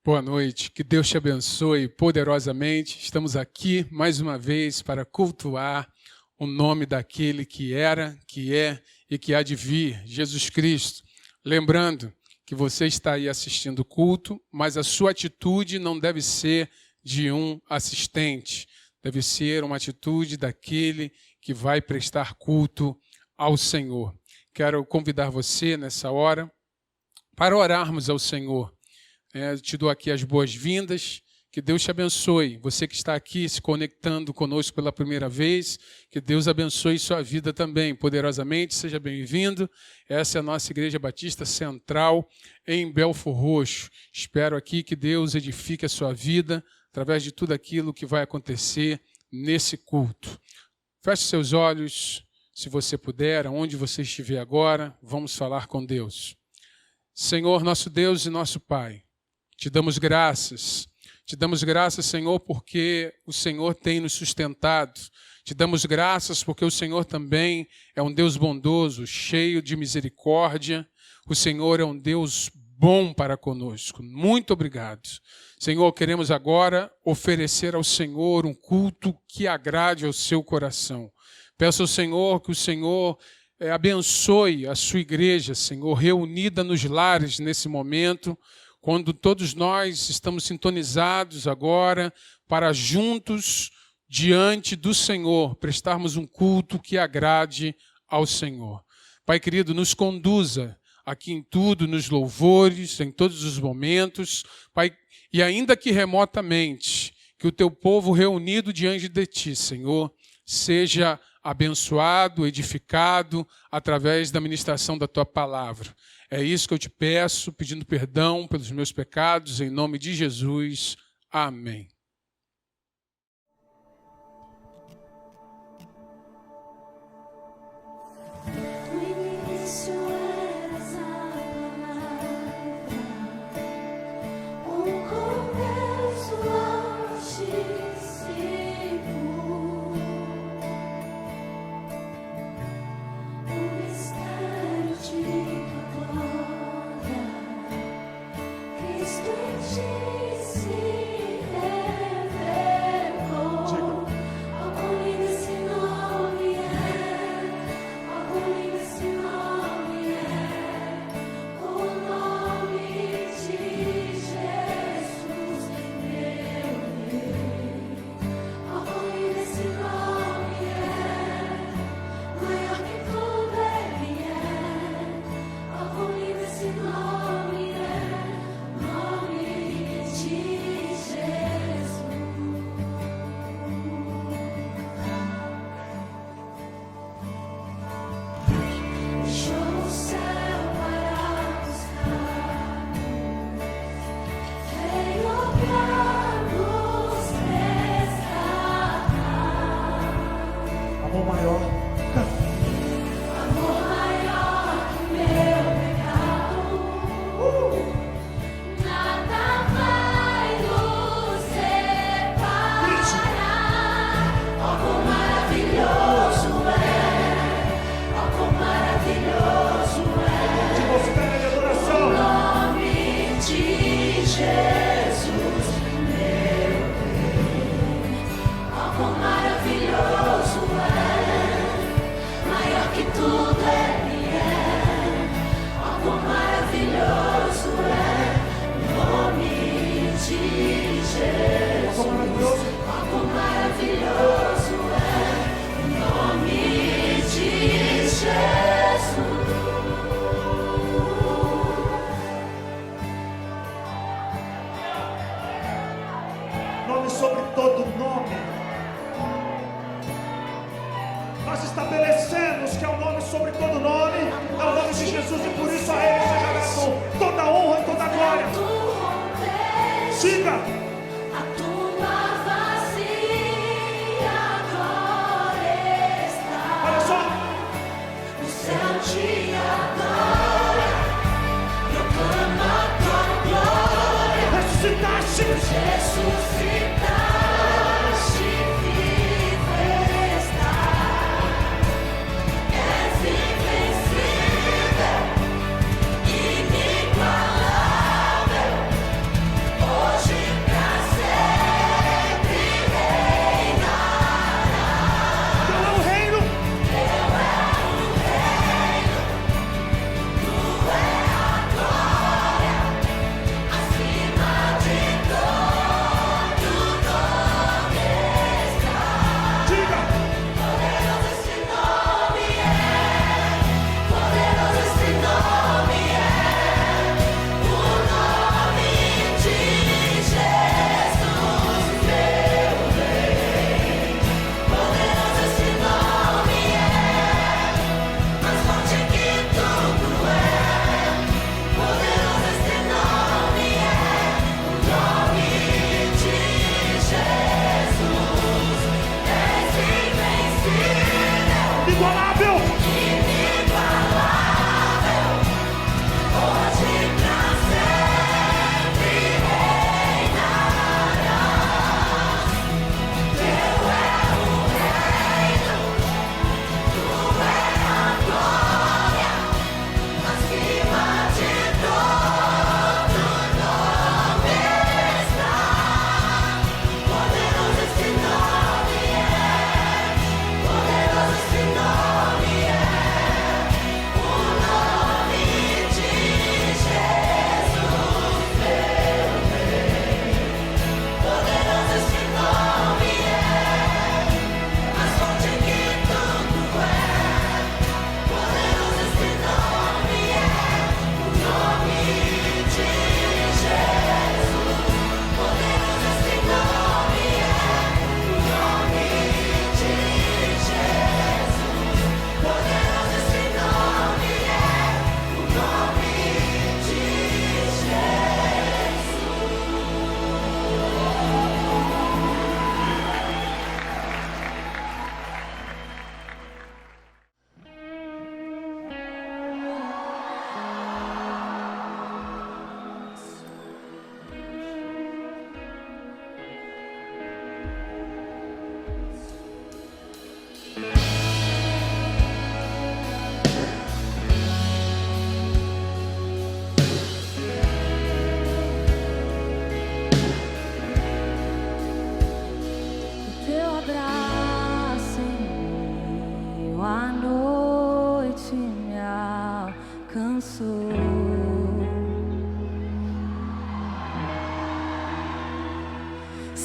Boa noite, que Deus te abençoe poderosamente. Estamos aqui mais uma vez para cultuar o nome daquele que era, que é e que há de vir, Jesus Cristo. Lembrando que você está aí assistindo o culto, mas a sua atitude não deve ser de um assistente, deve ser uma atitude daquele que vai prestar culto ao Senhor. Quero convidar você nessa hora para orarmos ao Senhor. Te dou aqui as boas-vindas, que Deus te abençoe. Você que está aqui se conectando conosco pela primeira vez, que Deus abençoe sua vida também, poderosamente. Seja bem-vindo. Essa é a nossa Igreja Batista Central em Belfor Roxo. Espero aqui que Deus edifique a sua vida através de tudo aquilo que vai acontecer nesse culto. Feche seus olhos, se você puder, aonde você estiver agora, vamos falar com Deus. Senhor, nosso Deus e nosso Pai, te damos graças, Senhor, porque o Senhor tem nos sustentado. Te damos graças porque o Senhor também é um Deus bondoso, cheio de misericórdia. O Senhor é um Deus bom para conosco. Muito obrigado. Senhor, queremos agora oferecer ao Senhor um culto que agrade ao seu coração. Peço ao Senhor que o Senhor abençoe a sua igreja, Senhor, reunida nos lares nesse momento, quando todos nós estamos sintonizados agora para juntos, diante do Senhor, prestarmos um culto que agrade ao Senhor. Pai querido, nos conduza aqui em tudo, nos louvores, em todos os momentos, Pai, e ainda que remotamente, que o teu povo reunido diante de ti, Senhor, seja abençoado, edificado através da ministração da tua palavra. É isso que eu te peço, pedindo perdão pelos meus pecados, em nome de Jesus. Amém. Oh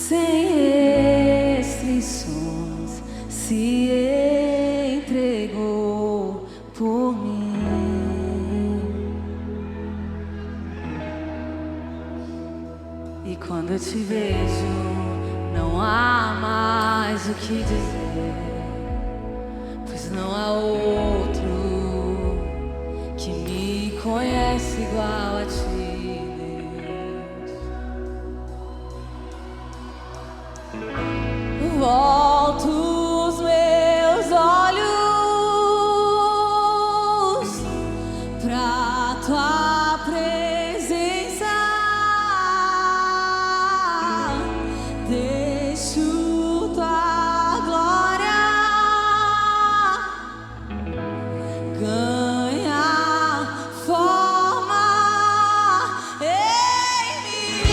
sem restrições, se entregou por mim. E quando eu te vejo, não há mais o que dizer, pois não há outro que me conhece igual a ti. Volto os meus olhos pra tua presença, deixo tua glória ganhar forma em mim.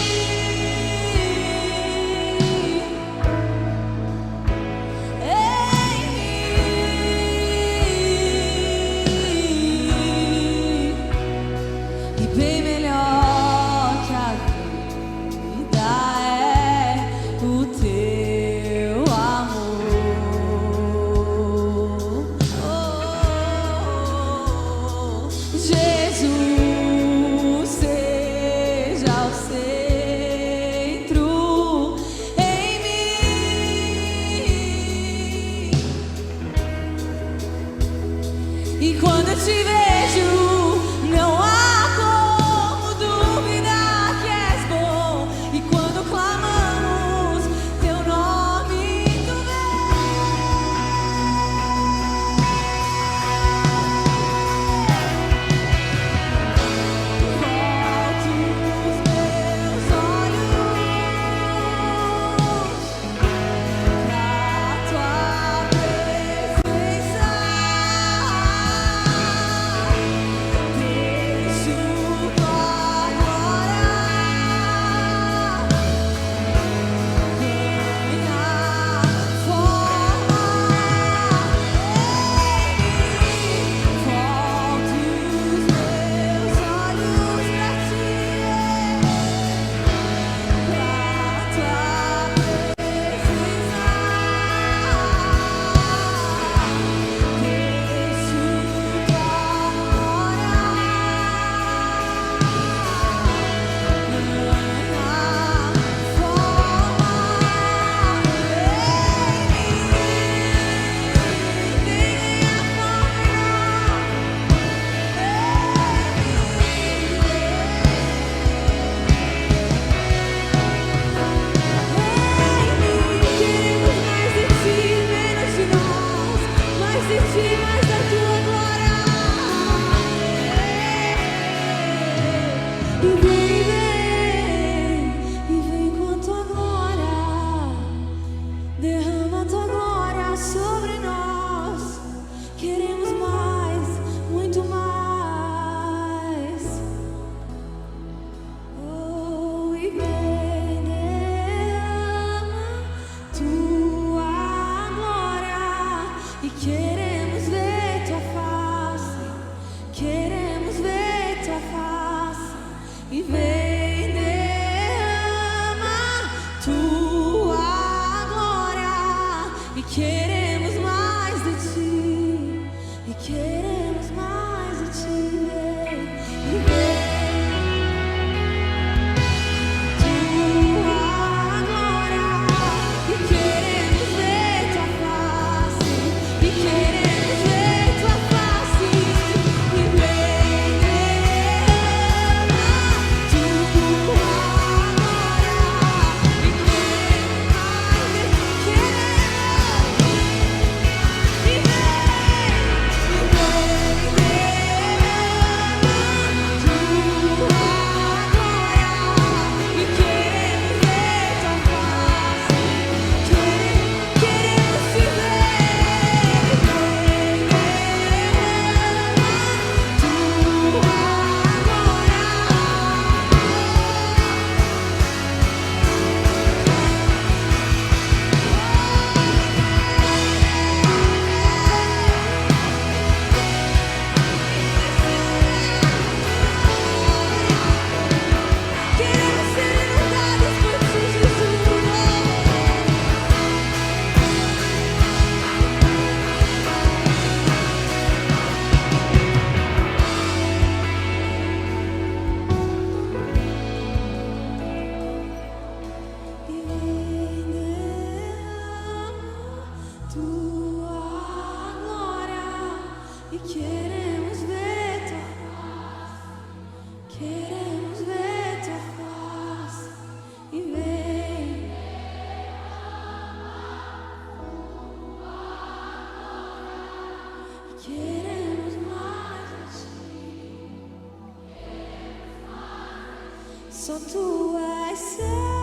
Só tu és santo,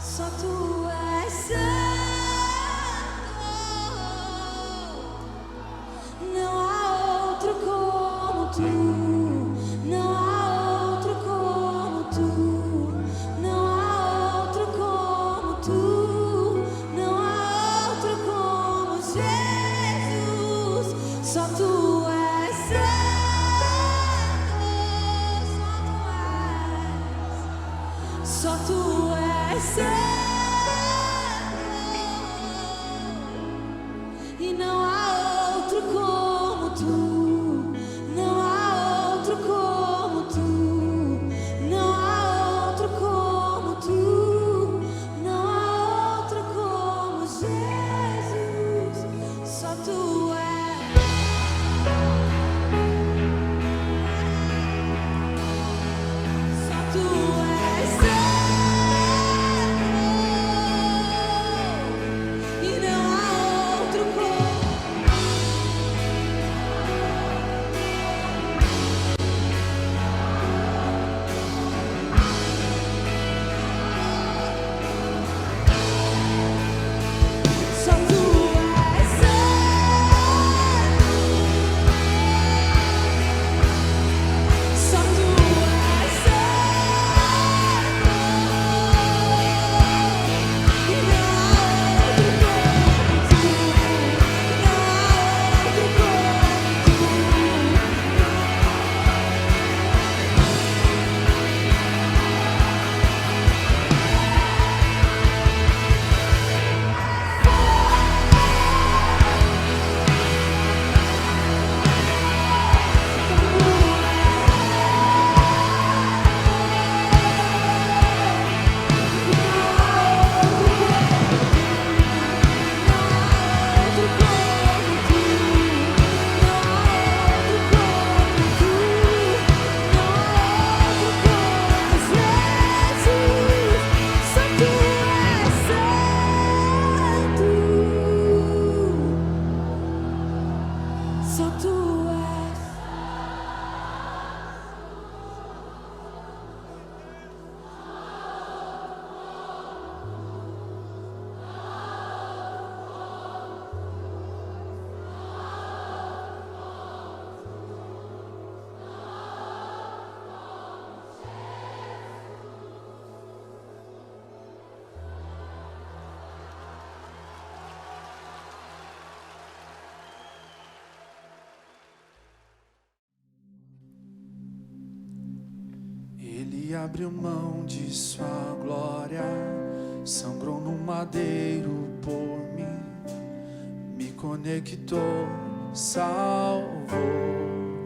só tu és santo, não há outro como tu, não há outro como tu, não há outro como tu, não há outro como Jesus, só tu és santo, só tu és santo, e não há outro como tu, não há outro como tu, não há outro como tu, não há outro como Jesus, só tu és, só tu és santo, e não há outro como, só tu és santo, só tu és santo, e não há outro como tu, não há outro como só tu és. Ele abriu mão de sua glória, sangrou no madeiro por mim, me conectou, salvou,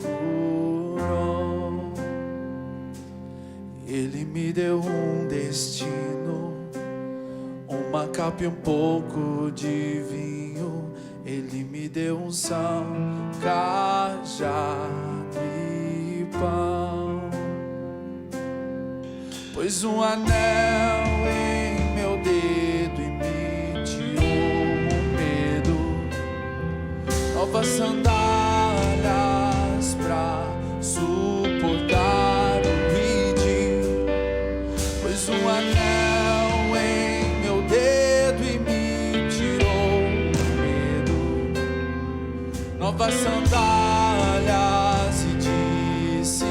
curou. Ele me deu um destino, uma capa e um pouco de vinho. Ele me deu unção, cajado e pão. Pôs um anel em meu dedo e me tirou o medo, novas sandálias pra suportar o ridículo. Pôs um anel em meu dedo e me tirou o medo, novas sandálias, e disse: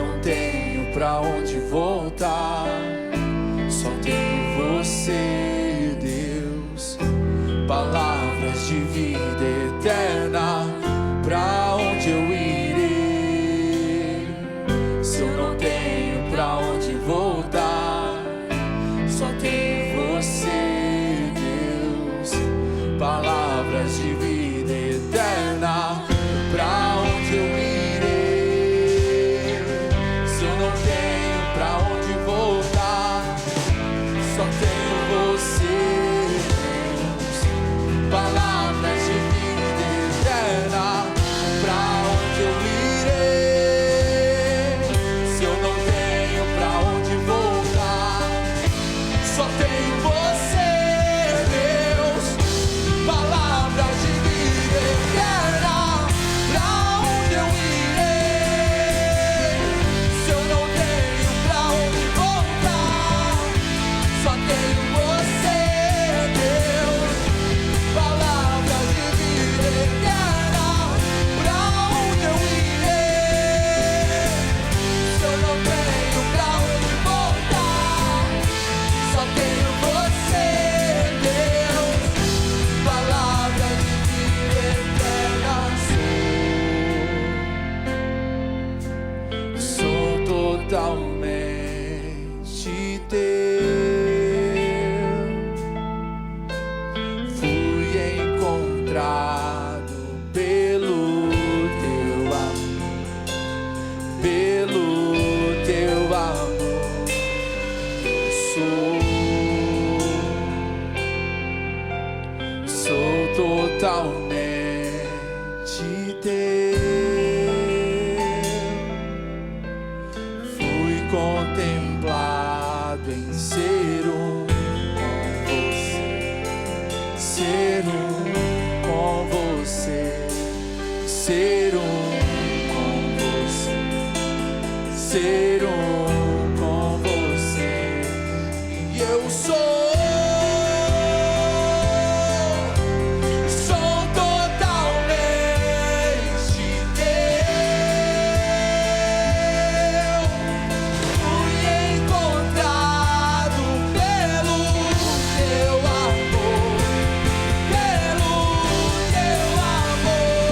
não tenho pra onde voltar, só tenho você, Deus. Palavras de vida eterna, pra onde eu irei? Se eu não tenho pra onde voltar, só tenho você, Deus. Palavras de vida eterna, pra onde eu irei? Se eu não tenho pra onde voltar, só tenho você, Deus. Palavras de vida eterna, pra onde eu irei? Se eu não tenho pra onde voltar, só tenho você, Deus. Palavras de vida eterna, pra onde eu irei? Se eu não tenho pra onde voltar, só tenho você, Deus. Palavras de vida eterna, pra onde eu irei? Se eu não tenho pra onde voltar, só tenho você, Deus. Palavras de vida eterna, sou totalmente teu. Fui encontrado pelo teu amor, pelo teu amor. Sou totalmente teu. Fui contemplado em ser um com você, ser um com você, ser um com você, ser um com você. E eu sou totalmente teu. Fui encontrado pelo teu amor, pelo teu amor.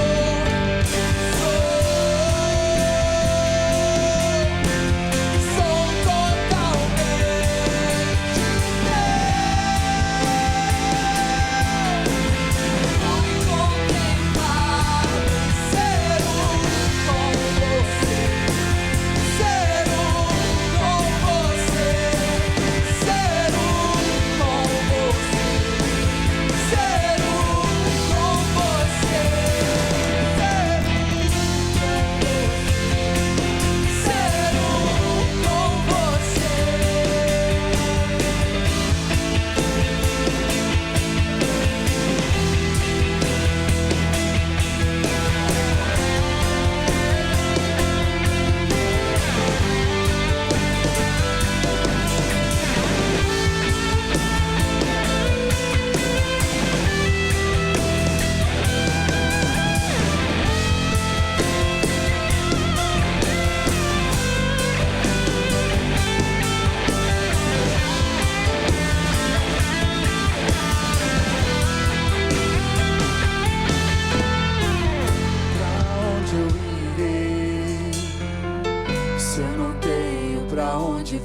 Sou totalmente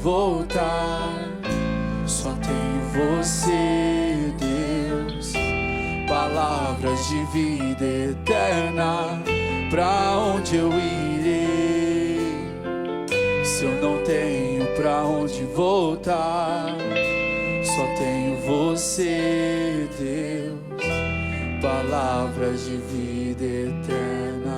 voltar, só tenho você, Deus. Palavras de vida eterna, pra onde eu irei? Se eu não tenho pra onde voltar, só tenho você, Deus. Palavras de vida eterna.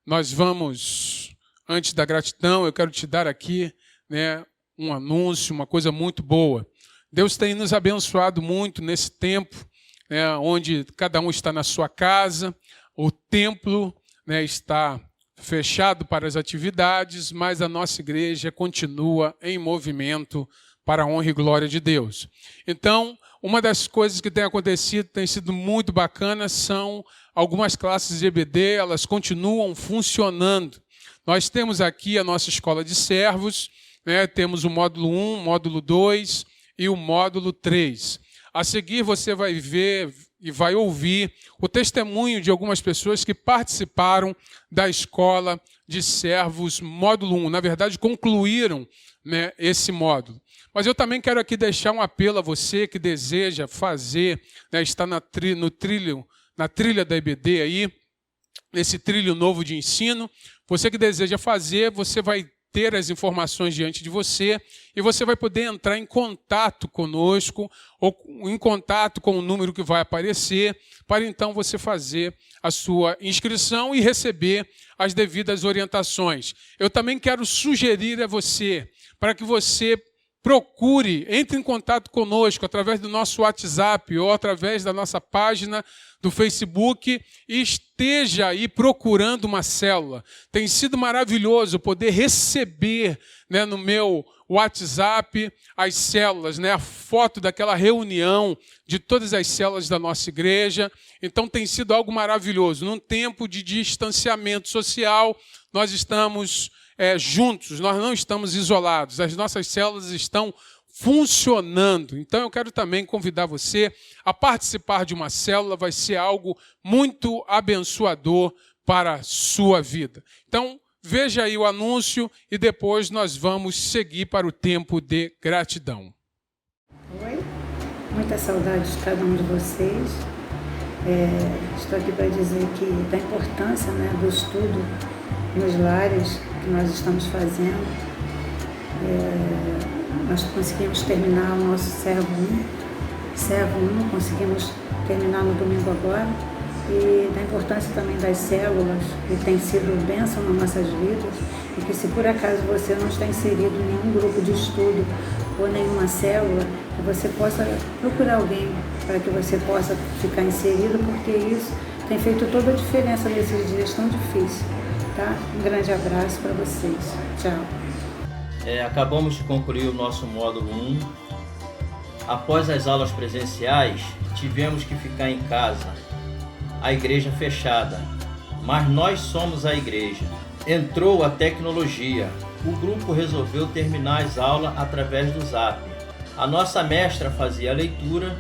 nós vamos, antes da gratidão, eu quero te dar aqui, né, um anúncio, uma coisa muito boa. Deus tem nos abençoado muito nesse tempo, né, onde cada um está na sua casa, o templo, né, está fechado para as atividades, mas a nossa igreja continua em movimento para a honra e glória de Deus. Então, uma das coisas que tem acontecido, tem sido muito bacana, são algumas classes de EBD, elas continuam funcionando. Nós temos aqui a nossa escola de servos, né, temos o módulo 1, o módulo 2 e o módulo 3. A seguir você vai ver e vai ouvir o testemunho de algumas pessoas que participaram da escola de servos módulo 1. Na verdade, concluíram, né, esse módulo. Mas eu também quero aqui deixar um apelo a você que deseja fazer, né, está na trilha da EBD aí, nesse trilho novo de ensino. Você que deseja fazer, você vai ter as informações diante de você e você vai poder entrar em contato conosco ou em contato com o número que vai aparecer para então você fazer a sua inscrição e receber as devidas orientações. Eu também quero sugerir a você para que você procure, entre em contato conosco através do nosso WhatsApp ou através da nossa página do Facebook e esteja aí procurando uma célula. Tem sido maravilhoso poder receber, né, no meu WhatsApp as células, né, a foto daquela reunião de todas as células da nossa igreja. Então tem sido algo maravilhoso. Num tempo de distanciamento social, nós estamos juntos, nós não estamos isolados, as nossas células estão funcionando. Então eu quero também convidar você a participar de uma célula, vai ser algo muito abençoador para a sua vida. Então veja aí o anúncio e depois nós vamos seguir para o tempo de gratidão. Oi, muita saudade de cada um de vocês. Estou aqui para dizer da importância, né, do estudo nos lares que nós estamos fazendo. Nós conseguimos terminar o nosso servo 1, conseguimos terminar no domingo agora, e da importância também das células, que tem sido bênção nas nossas vidas, e que se por acaso você não está inserido em nenhum grupo de estudo ou nenhuma célula, que você possa procurar alguém para que você possa ficar inserido, porque isso tem feito toda a diferença nesses dias tão difíceis. Tá? Um grande abraço para vocês. Tchau. Acabamos de concluir o nosso módulo 1. Após as aulas presenciais, tivemos que ficar em casa, a igreja fechada, mas nós somos a igreja. Entrou a tecnologia, o grupo resolveu terminar as aulas através do Zap. A nossa mestra fazia a leitura,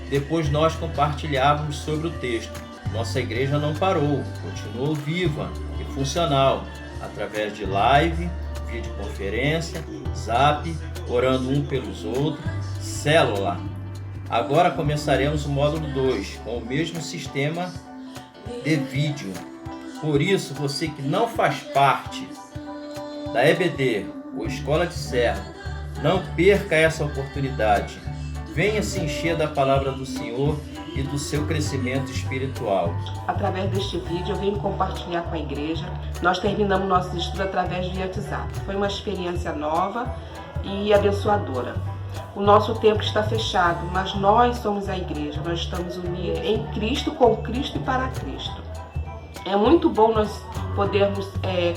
depois nós compartilhávamos sobre o texto. Nossa igreja não parou, continuou viva e funcional, através de live, videoconferência, Zap, orando um pelos outros, célula. Agora começaremos o módulo 2, com o mesmo sistema de vídeo. Por isso, você que não faz parte da EBD ou Escola de Servo, não perca essa oportunidade. Venha se encher da palavra do Senhor e do seu crescimento espiritual. Através deste vídeo eu venho compartilhar com a igreja. Nós terminamos nosso estudo através do WhatsApp. Foi uma experiência nova e abençoadora. O nosso tempo está fechado, mas nós somos a igreja. Nós estamos unidos em Cristo, com Cristo e para Cristo. É muito bom nós podermos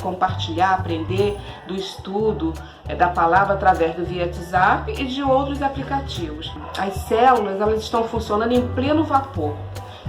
compartilhar, aprender do estudo da palavra através do WhatsApp e de outros aplicativos. As células, elas estão funcionando em pleno vapor.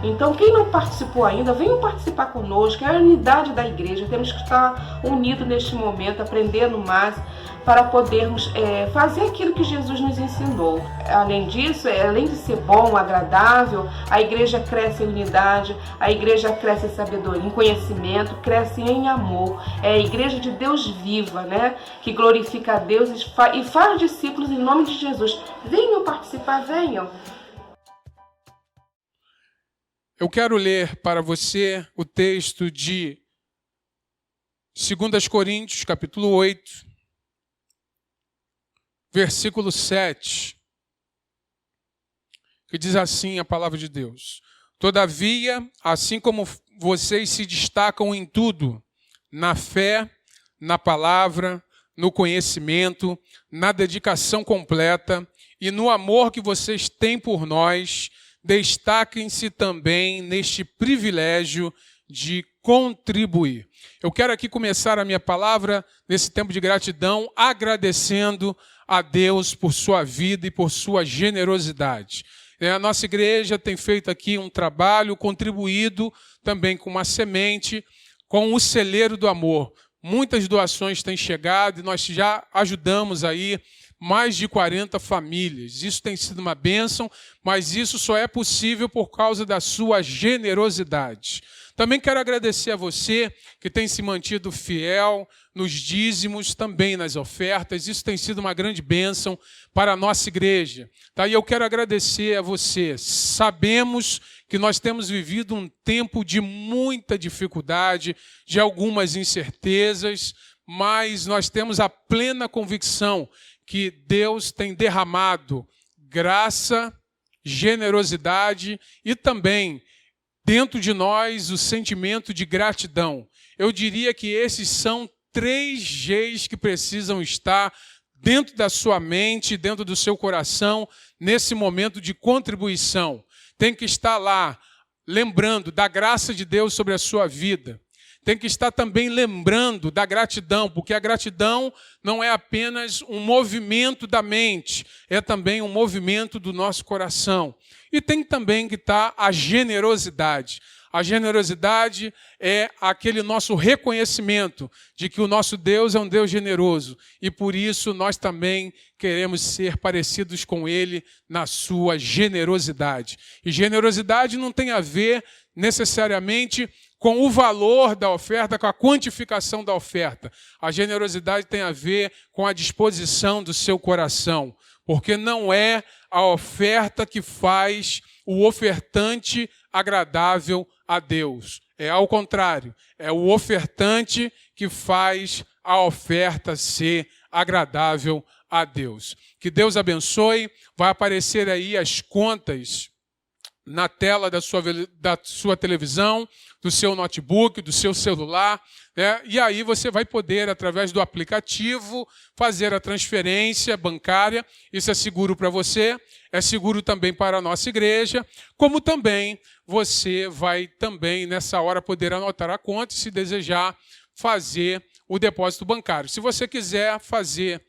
Então, quem não participou ainda, venham participar conosco. É a unidade da igreja. Temos que estar unidos neste momento, aprendendo mais, para podermos fazer aquilo que Jesus nos ensinou. Além disso, além de ser bom, agradável, a igreja cresce em unidade, a igreja cresce em sabedoria, em conhecimento, cresce em amor. É a igreja de Deus viva, né? Que glorifica a Deus e faz discípulos em nome de Jesus. Venham participar, venham. Eu quero ler para você o texto de 2 Coríntios, capítulo 8, versículo 7, que diz assim a palavra de Deus: Todavia, assim como vocês se destacam em tudo, na fé, na palavra, no conhecimento, na dedicação completa e no amor que vocês têm por nós, destaquem-se também neste privilégio de contribuir. Eu quero aqui começar a minha palavra nesse tempo de gratidão, agradecendo a Deus por sua vida e por sua generosidade. A nossa igreja tem feito aqui um trabalho, contribuído também com uma semente, com o celeiro do amor. Muitas doações têm chegado e nós já ajudamos aí mais de 40 famílias. Isso tem sido uma bênção, mas isso só é possível por causa da sua generosidade. Também quero agradecer a você que tem se mantido fiel nos dízimos, também nas ofertas. Isso tem sido uma grande bênção para a nossa igreja. E eu quero agradecer a você. Sabemos que nós temos vivido um tempo de muita dificuldade, de algumas incertezas, mas nós temos a plena convicção que Deus tem derramado graça, generosidade e também dentro de nós o sentimento de gratidão. Eu diria que esses são 3 Gs que precisam estar dentro da sua mente, dentro do seu coração, nesse momento de contribuição. Tem que estar lá, lembrando da graça de Deus sobre a sua vida. Tem que estar também lembrando da gratidão, porque a gratidão não é apenas um movimento da mente, é também um movimento do nosso coração. E tem também que estar a generosidade. A generosidade é aquele nosso reconhecimento de que o nosso Deus é um Deus generoso e por isso nós também queremos ser parecidos com Ele na sua generosidade. E generosidade não tem a ver necessariamente com o valor da oferta, com a quantificação da oferta. A generosidade tem a ver com a disposição do seu coração, porque não é a oferta que faz o ofertante agradável a Deus. É ao contrário, é o ofertante que faz a oferta ser agradável a Deus. Que Deus abençoe. Vai aparecer aí as contas na tela da sua televisão, do seu notebook, do seu celular, né? E aí você vai poder, através do aplicativo, fazer a transferência bancária. Isso é seguro para você, é seguro também para a nossa igreja, como também você vai também, nessa hora, poder anotar a conta e, se desejar, fazer o depósito bancário. Se você quiser fazer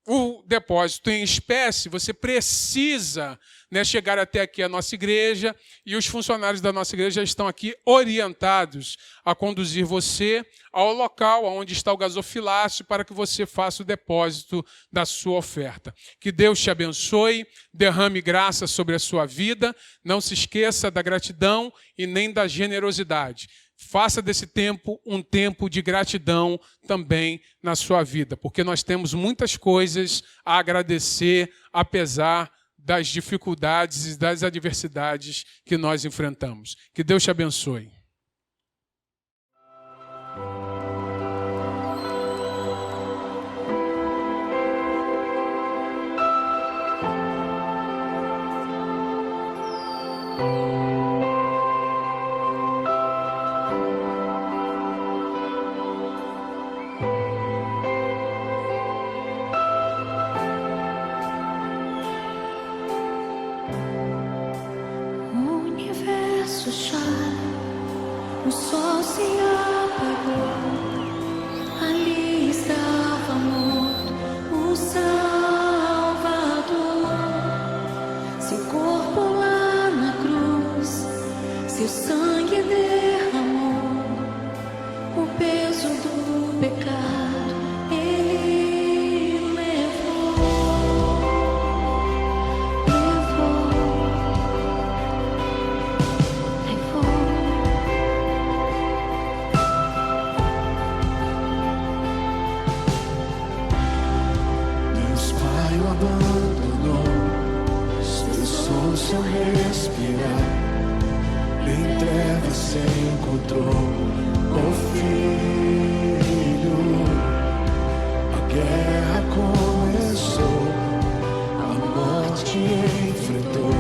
o depósito em espécie, você precisa, né, chegar até aqui a nossa igreja e os funcionários da nossa igreja já estão aqui orientados a conduzir você ao local onde está o gasofilácio para que você faça o depósito da sua oferta. Que Deus te abençoe, derrame graça sobre a sua vida, não se esqueça da gratidão e nem da generosidade. Faça desse tempo um tempo de gratidão também na sua vida, porque nós temos muitas coisas a agradecer, apesar das dificuldades e das adversidades que nós enfrentamos. Que Deus te abençoe. O sol se apagou, ali estava morto o Salvador. Seu corpo lá na cruz, seu sangue derramou, o peso do pecado ele levou. Seu respirar, em trevas se encontrou o Filho. A guerra começou, a morte enfrentou,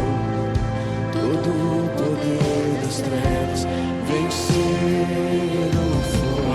todo o poder das trevas venceu foi.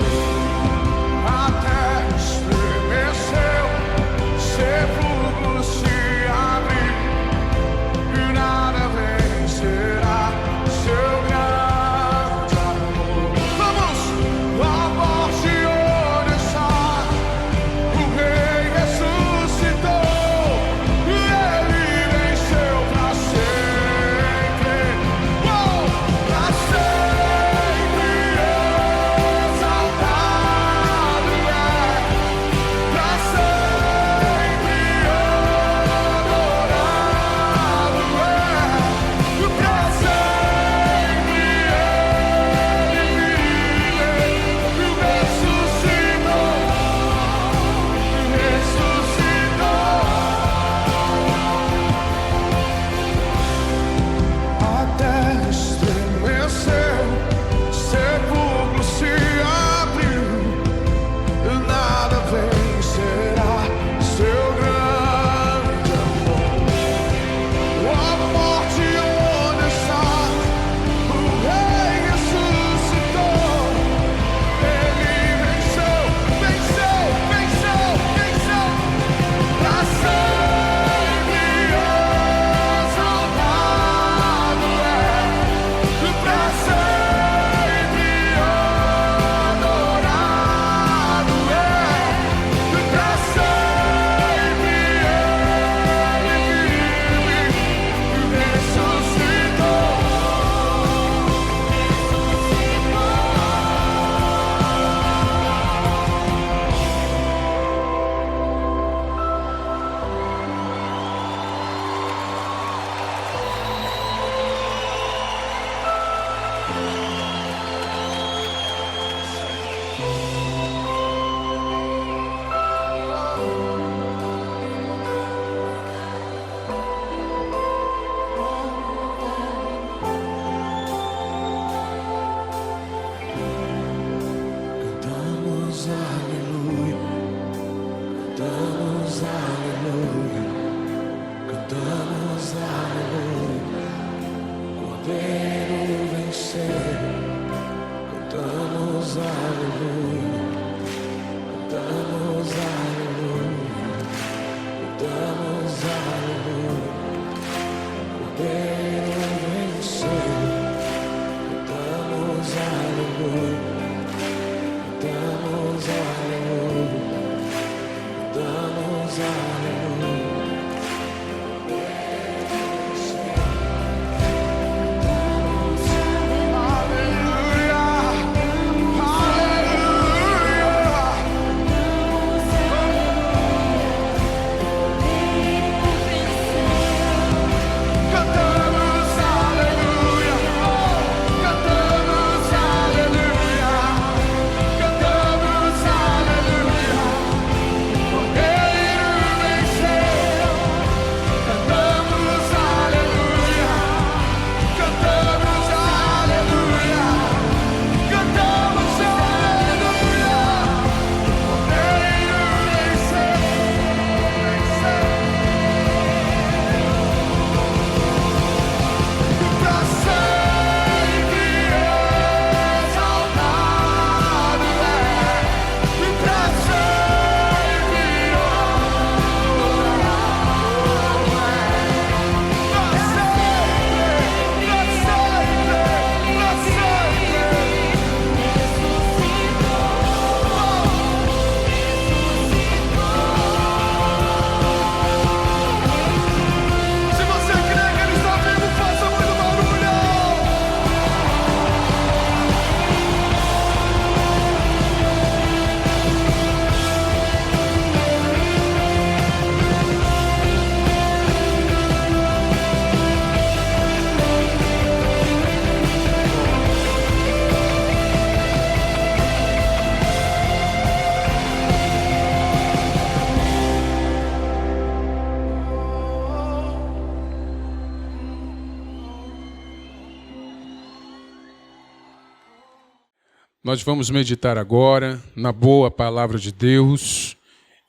Nós vamos meditar agora na boa palavra de Deus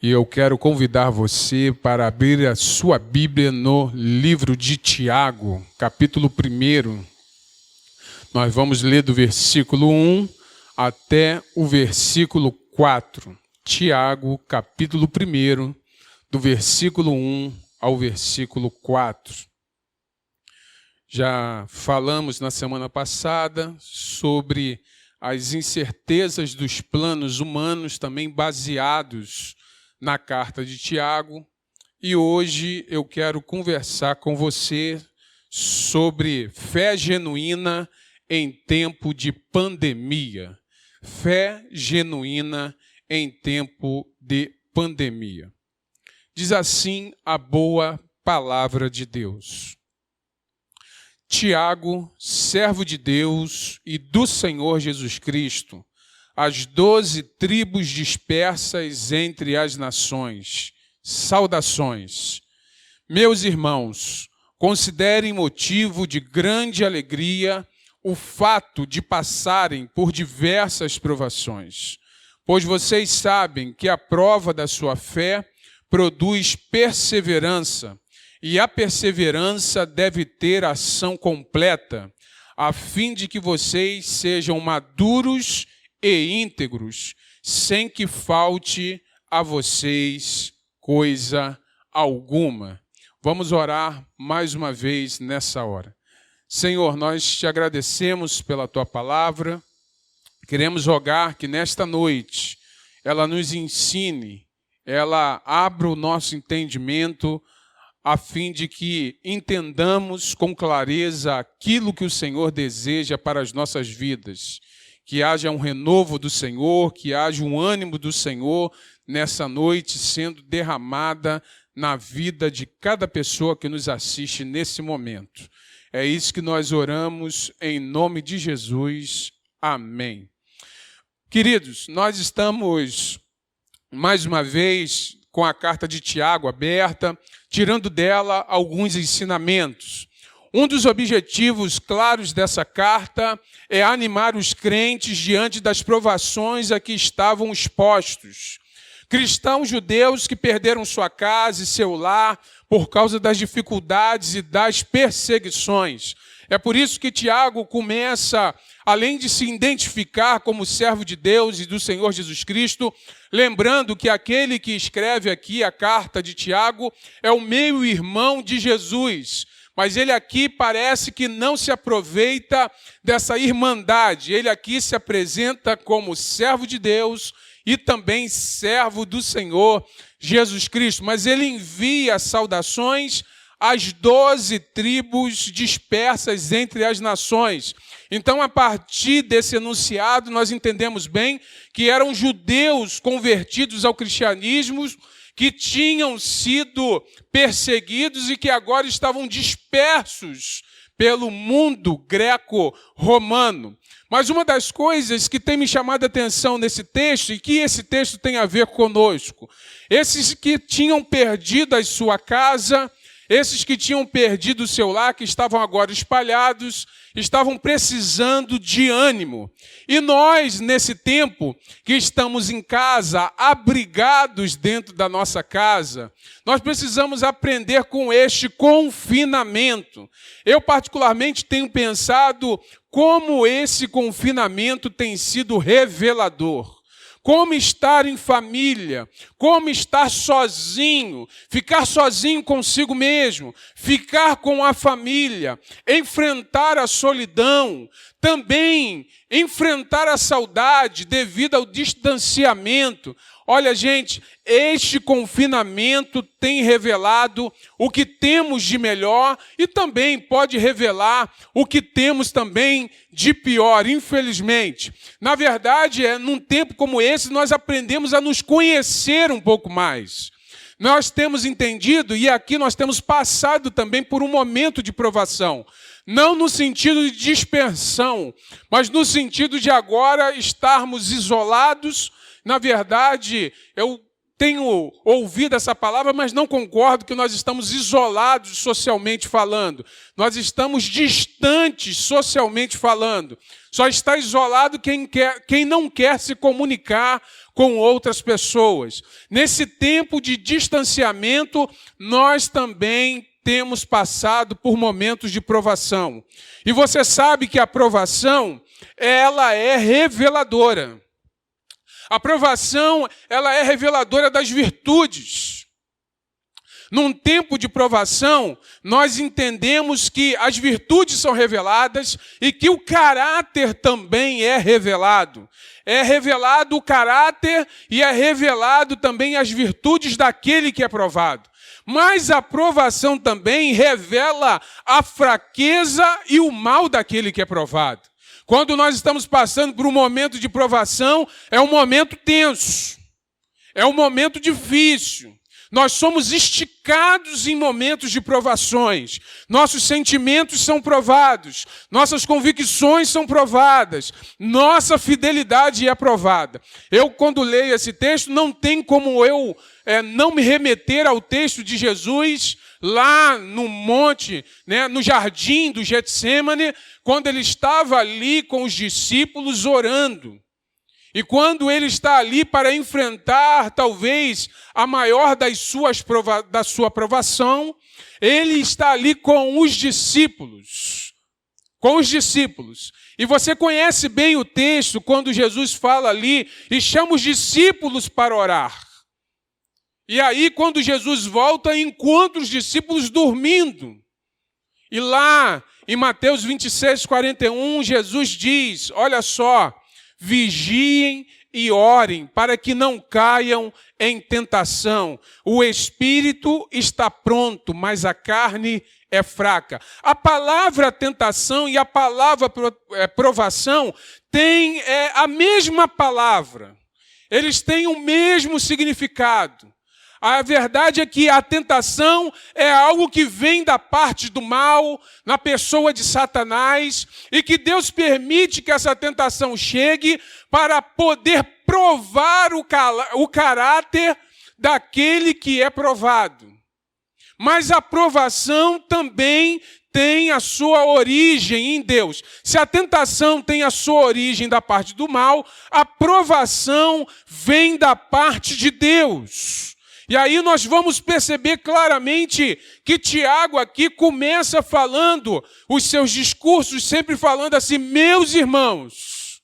e eu quero convidar você para abrir a sua Bíblia no livro de Tiago, capítulo 1. Nós vamos ler do versículo 1 até o versículo 4. Tiago, capítulo 1, do versículo 1 ao versículo 4. Já falamos na semana passada sobre as incertezas dos planos humanos, também baseados na carta de Tiago. E hoje eu quero conversar com você sobre fé genuína em tempo de pandemia. Fé genuína em tempo de pandemia. Diz assim a boa palavra de Deus. Tiago, servo de Deus e do Senhor Jesus Cristo, as 12 tribos dispersas entre as nações, saudações. Meus irmãos, considerem motivo de grande alegria o fato de passarem por diversas provações, pois vocês sabem que a prova da sua fé produz perseverança, e a perseverança deve ter ação completa, a fim de que vocês sejam maduros e íntegros, sem que falte a vocês coisa alguma. Vamos orar mais uma vez nessa hora. Senhor, nós te agradecemos pela tua palavra. Queremos rogar que nesta noite ela nos ensine, ela abra o nosso entendimento, a fim de que entendamos com clareza aquilo que o Senhor deseja para as nossas vidas. Que haja um renovo do Senhor, que haja um ânimo do Senhor nessa noite sendo derramada na vida de cada pessoa que nos assiste nesse momento. É isso que nós oramos em nome de Jesus. Amém. Queridos, nós estamos mais uma vez com a carta de Tiago aberta, tirando dela alguns ensinamentos. Um dos objetivos claros dessa carta é animar os crentes diante das provações a que estavam expostos. Cristãos judeus que perderam sua casa e seu lar por causa das dificuldades e das perseguições. É por isso que Tiago começa, além de se identificar como servo de Deus e do Senhor Jesus Cristo, lembrando que aquele que escreve aqui a carta de Tiago é o meio-irmão de Jesus. mas ele aqui parece que não se aproveita dessa irmandade. Ele aqui se apresenta como servo de Deus e também servo do Senhor Jesus Cristo. Mas ele envia saudações às 12 tribos dispersas entre as nações. Então, a partir desse enunciado, nós entendemos bem que eram judeus convertidos ao cristianismo, que tinham sido perseguidos e que agora estavam dispersos pelo mundo greco-romano. Mas uma das coisas que tem me chamado a atenção nesse texto, e que esse texto tem a ver conosco, esses que tinham perdido a sua casa, esses que tinham perdido o seu lar, que estavam agora espalhados, estavam precisando de ânimo. E nós, nesse tempo que estamos em casa, abrigados dentro da nossa casa, nós precisamos aprender com este confinamento. Eu, particularmente, tenho pensado como esse confinamento tem sido revelador. Como estar em família, como estar sozinho, ficar sozinho consigo mesmo, ficar com a família, enfrentar a solidão, também enfrentar a saudade devido ao distanciamento. Olha, gente, este confinamento tem revelado o que temos de melhor e também pode revelar o que temos também de pior, infelizmente. Na verdade, num tempo como esse, nós aprendemos a nos conhecer um pouco mais. Nós temos entendido, e aqui nós temos passado também por um momento de provação. Não no sentido de dispersão, mas no sentido de agora estarmos isolados. Na verdade, eu tenho ouvido essa palavra, mas não concordo que nós estamos isolados socialmente falando. Nós estamos distantes socialmente falando. Só está isolado quem não quer se comunicar com outras pessoas. Nesse tempo de distanciamento, nós também temos passado por momentos de provação. E você sabe que a provação, ela é reveladora. A provação, ela é reveladora das virtudes. Num tempo de provação, nós entendemos que as virtudes são reveladas e que o caráter também é revelado. É revelado o caráter e é revelado também as virtudes daquele que é provado. Mas a provação também revela a fraqueza e o mal daquele que é provado. Quando nós estamos passando por um momento de provação, é um momento tenso, é um momento difícil. Nós somos esticados em momentos de provações. Nossos sentimentos são provados, nossas convicções são provadas, nossa fidelidade é provada. Eu, quando leio esse texto, não tem como eu não me remeter ao texto de Jesus lá no monte, no jardim do Getsêmani, quando ele estava ali com os discípulos orando. E quando ele está ali para enfrentar, talvez, a maior da sua provação, ele está ali com os discípulos. Com os discípulos. E você conhece bem o texto, quando Jesus fala ali e chama os discípulos para orar. E aí, quando Jesus volta, encontra os discípulos dormindo. E lá, em Mateus 26:41, Jesus diz, olha só, vigiem e orem para que não caiam em tentação. O espírito está pronto, mas a carne é fraca. A palavra tentação e a palavra provação têm a mesma palavra. Eles têm o mesmo significado. A verdade é que a tentação é algo que vem da parte do mal, na pessoa de Satanás, e que Deus permite que essa tentação chegue para poder provar o caráter daquele que é provado. Mas a provação também tem a sua origem em Deus. Se a tentação tem a sua origem da parte do mal, a provação vem da parte de Deus. E aí nós vamos perceber claramente que Tiago aqui começa falando os seus discursos, sempre falando assim, meus irmãos.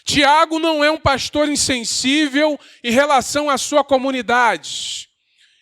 Tiago não é um pastor insensível em relação à sua comunidade.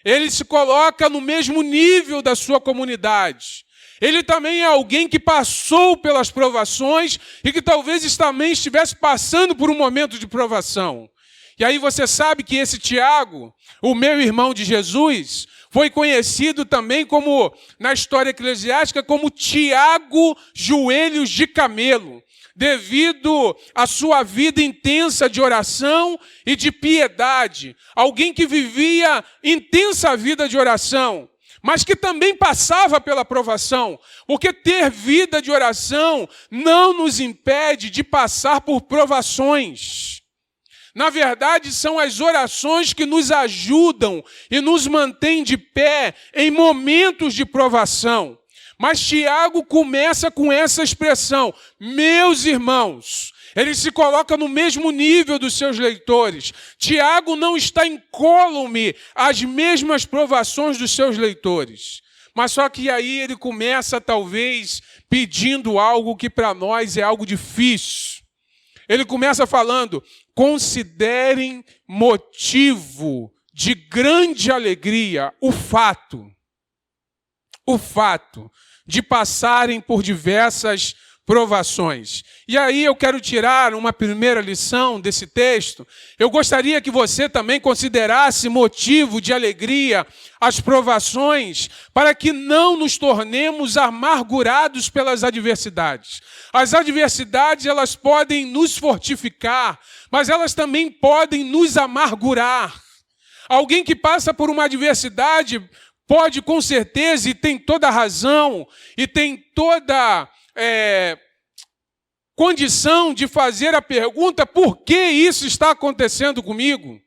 Ele se coloca no mesmo nível da sua comunidade. Ele também é alguém que passou pelas provações e que talvez também estivesse passando por um momento de provação. E aí você sabe que esse Tiago, o meu irmão de Jesus, foi conhecido também como, na história eclesiástica, como Tiago Joelhos de Camelo, devido à sua vida intensa de oração e de piedade. Alguém que vivia intensa vida de oração, mas que também passava pela provação, porque ter vida de oração não nos impede de passar por provações. Na verdade, são as orações que nos ajudam e nos mantêm de pé em momentos de provação. Mas Tiago começa com essa expressão, meus irmãos. Ele se coloca no mesmo nível dos seus leitores. Tiago não está incólume às mesmas provações dos seus leitores. Mas só que aí ele começa, talvez, pedindo algo que para nós é algo difícil. Ele começa falando, considerem motivo de grande alegria o fato de passarem por diversas provações. E aí eu quero tirar uma primeira lição desse texto. Eu gostaria que você também considerasse motivo de alegria as provações, para que não nos tornemos amargurados pelas adversidades. As adversidades, elas podem nos fortificar, mas elas também podem nos amargurar. Alguém que passa por uma adversidade pode, com certeza, e tem toda a razão, e tem toda condição de fazer a pergunta, por que isso está acontecendo comigo?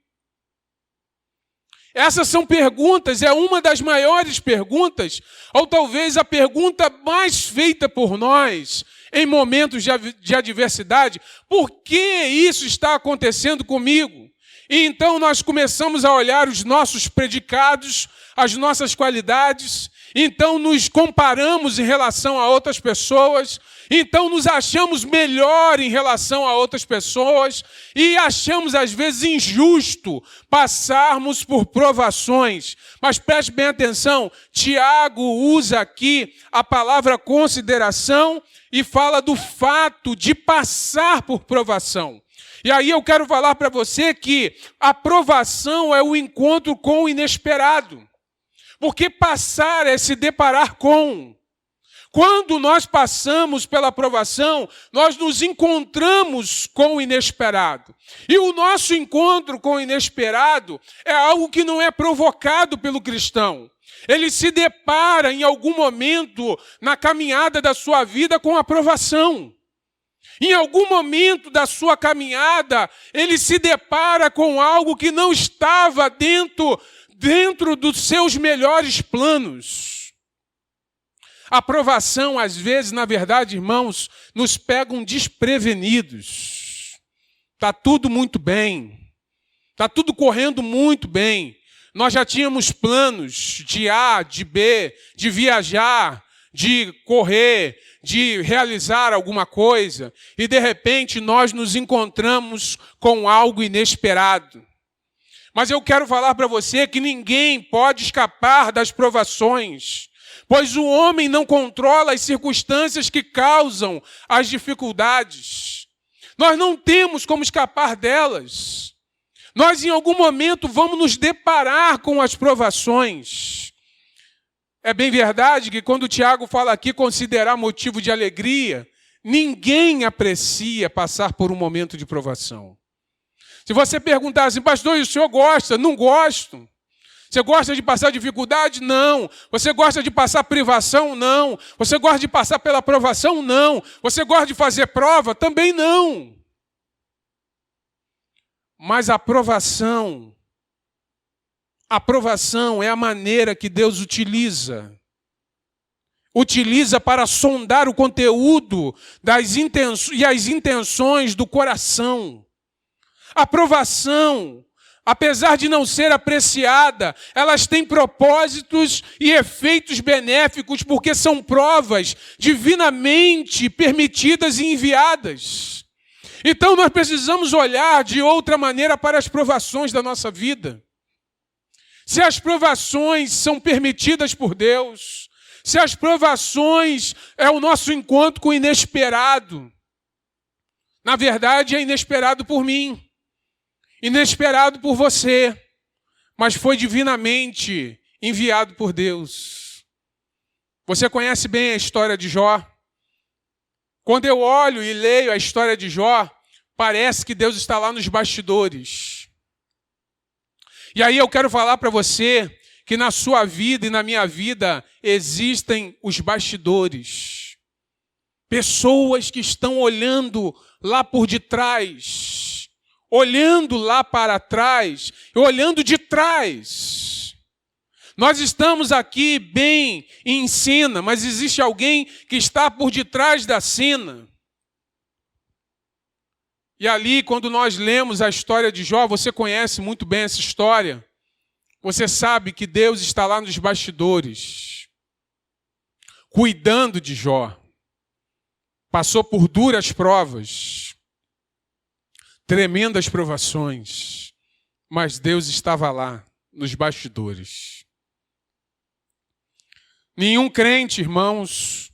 Essas são perguntas, é uma das maiores perguntas, ou talvez a pergunta mais feita por nós em momentos de adversidade. Por que isso está acontecendo comigo? E então nós começamos a olhar os nossos predicados, as nossas qualidades, então nos comparamos em relação a outras pessoas, então nos achamos melhor em relação a outras pessoas e achamos às vezes injusto passarmos por provações. Mas preste bem atenção, Tiago usa aqui a palavra consideração e fala do fato de passar por provação. E aí eu quero falar para você que a provação é o encontro com o inesperado. Porque passar é se deparar com. Quando nós passamos pela provação, nós nos encontramos com o inesperado. E o nosso encontro com o inesperado é algo que não é provocado pelo cristão. Ele se depara em algum momento na caminhada da sua vida com a provação. Em algum momento da sua caminhada, ele se depara com algo que não estava dentro dos seus melhores planos. A provação, às vezes, na verdade, irmãos, nos pegam desprevenidos. Está tudo muito bem. Está tudo correndo muito bem. Nós já tínhamos planos de A, de B, de viajar, de correr, de realizar alguma coisa. E, de repente, nós nos encontramos com algo inesperado. Mas eu quero falar para você que ninguém pode escapar das provações, pois o homem não controla as circunstâncias que causam as dificuldades. Nós não temos como escapar delas. Nós, em algum momento, vamos nos deparar com as provações. É bem verdade que quando o Tiago fala aqui considerar motivo de alegria, ninguém aprecia passar por um momento de provação. Se você perguntar assim, pastor, e o senhor gosta? Não gosto. Você gosta de passar dificuldade? Não. Você gosta de passar privação? Não. Você gosta de passar pela provação? Não. Você gosta de fazer prova? Também não. Mas a aprovação é a maneira que Deus utiliza. Utiliza para sondar o conteúdo e as intenções do coração. A provação, apesar de não ser apreciada, elas têm propósitos e efeitos benéficos porque são provas divinamente permitidas e enviadas. Então nós precisamos olhar de outra maneira para as provações da nossa vida. se as provações são permitidas por Deus, se as provações é o nosso encontro com o inesperado, na verdade é inesperado por mim, inesperado por você, mas foi divinamente enviado por Deus. Você conhece bem a história de Jó? Quando eu olho e leio a história de Jó, parece que Deus está lá nos bastidores. E aí eu quero falar para você que na sua vida e na minha vida existem os bastidores. Pessoas que estão olhando lá por detrás, olhando lá para trás, olhando de trás. Nós estamos aqui bem em cena, mas existe alguém que está por detrás da cena. E ali, quando nós lemos a história de Jó, você conhece muito bem essa história. Você sabe que Deus está lá nos bastidores, cuidando de Jó. Passou por duras provas, tremendas provações, mas Deus estava lá nos bastidores. Nenhum crente, irmãos,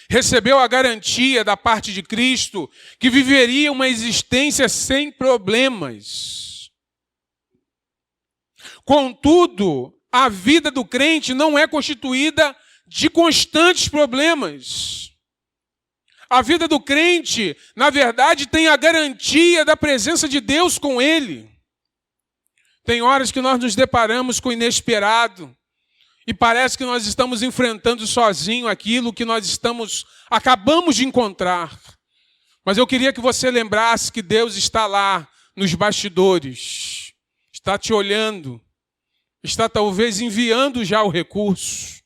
recebeu a garantia da parte de Cristo que viveria uma existência sem problemas. Contudo, a vida do crente não é constituída de constantes problemas. A vida do crente, na verdade, tem a garantia da presença de Deus com ele. Tem horas que nós nos deparamos com o inesperado e parece que nós estamos enfrentando sozinho aquilo que nós acabamos de encontrar. Mas eu queria que você lembrasse que Deus está lá nos bastidores, está te olhando, está talvez enviando já o recurso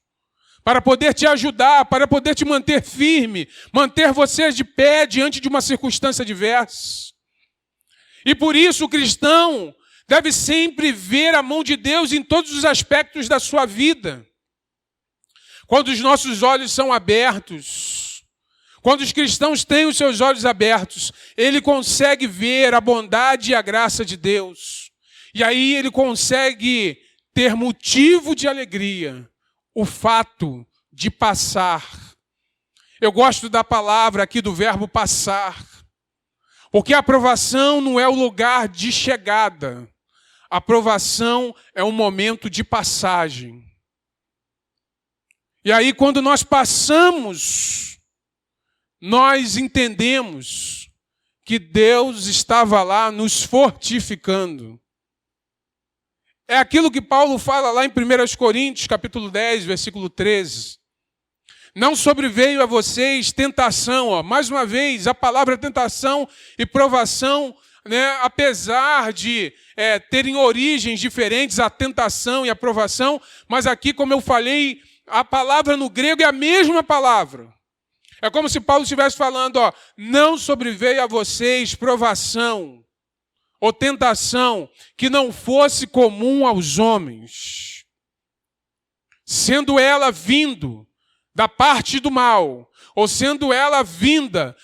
para poder te ajudar, para poder te manter firme, manter você de pé diante de uma circunstância adversa. E por isso o cristão deve sempre ver a mão de Deus em todos os aspectos da sua vida. Quando os nossos olhos são abertos, quando os cristãos têm os seus olhos abertos, ele consegue ver a bondade e a graça de Deus. E aí ele consegue ter motivo de alegria, o fato de passar. Eu gosto da palavra aqui do verbo passar, porque a aprovação não é o lugar de chegada. A aprovação é um momento de passagem. E aí, quando nós passamos, nós entendemos que Deus estava lá nos fortificando. É aquilo que Paulo fala lá em 1 Coríntios, capítulo 10, versículo 13. Não sobreveio a vocês tentação, mais uma vez, a palavra tentação e provação, apesar de terem origens diferentes, a tentação e a provação, mas aqui, como eu falei, a palavra no grego é a mesma palavra. É como se Paulo estivesse falando, não sobreveio a vocês provação ou tentação que não fosse comum aos homens, sendo ela vindo da parte do mal, ou sendo ela vinda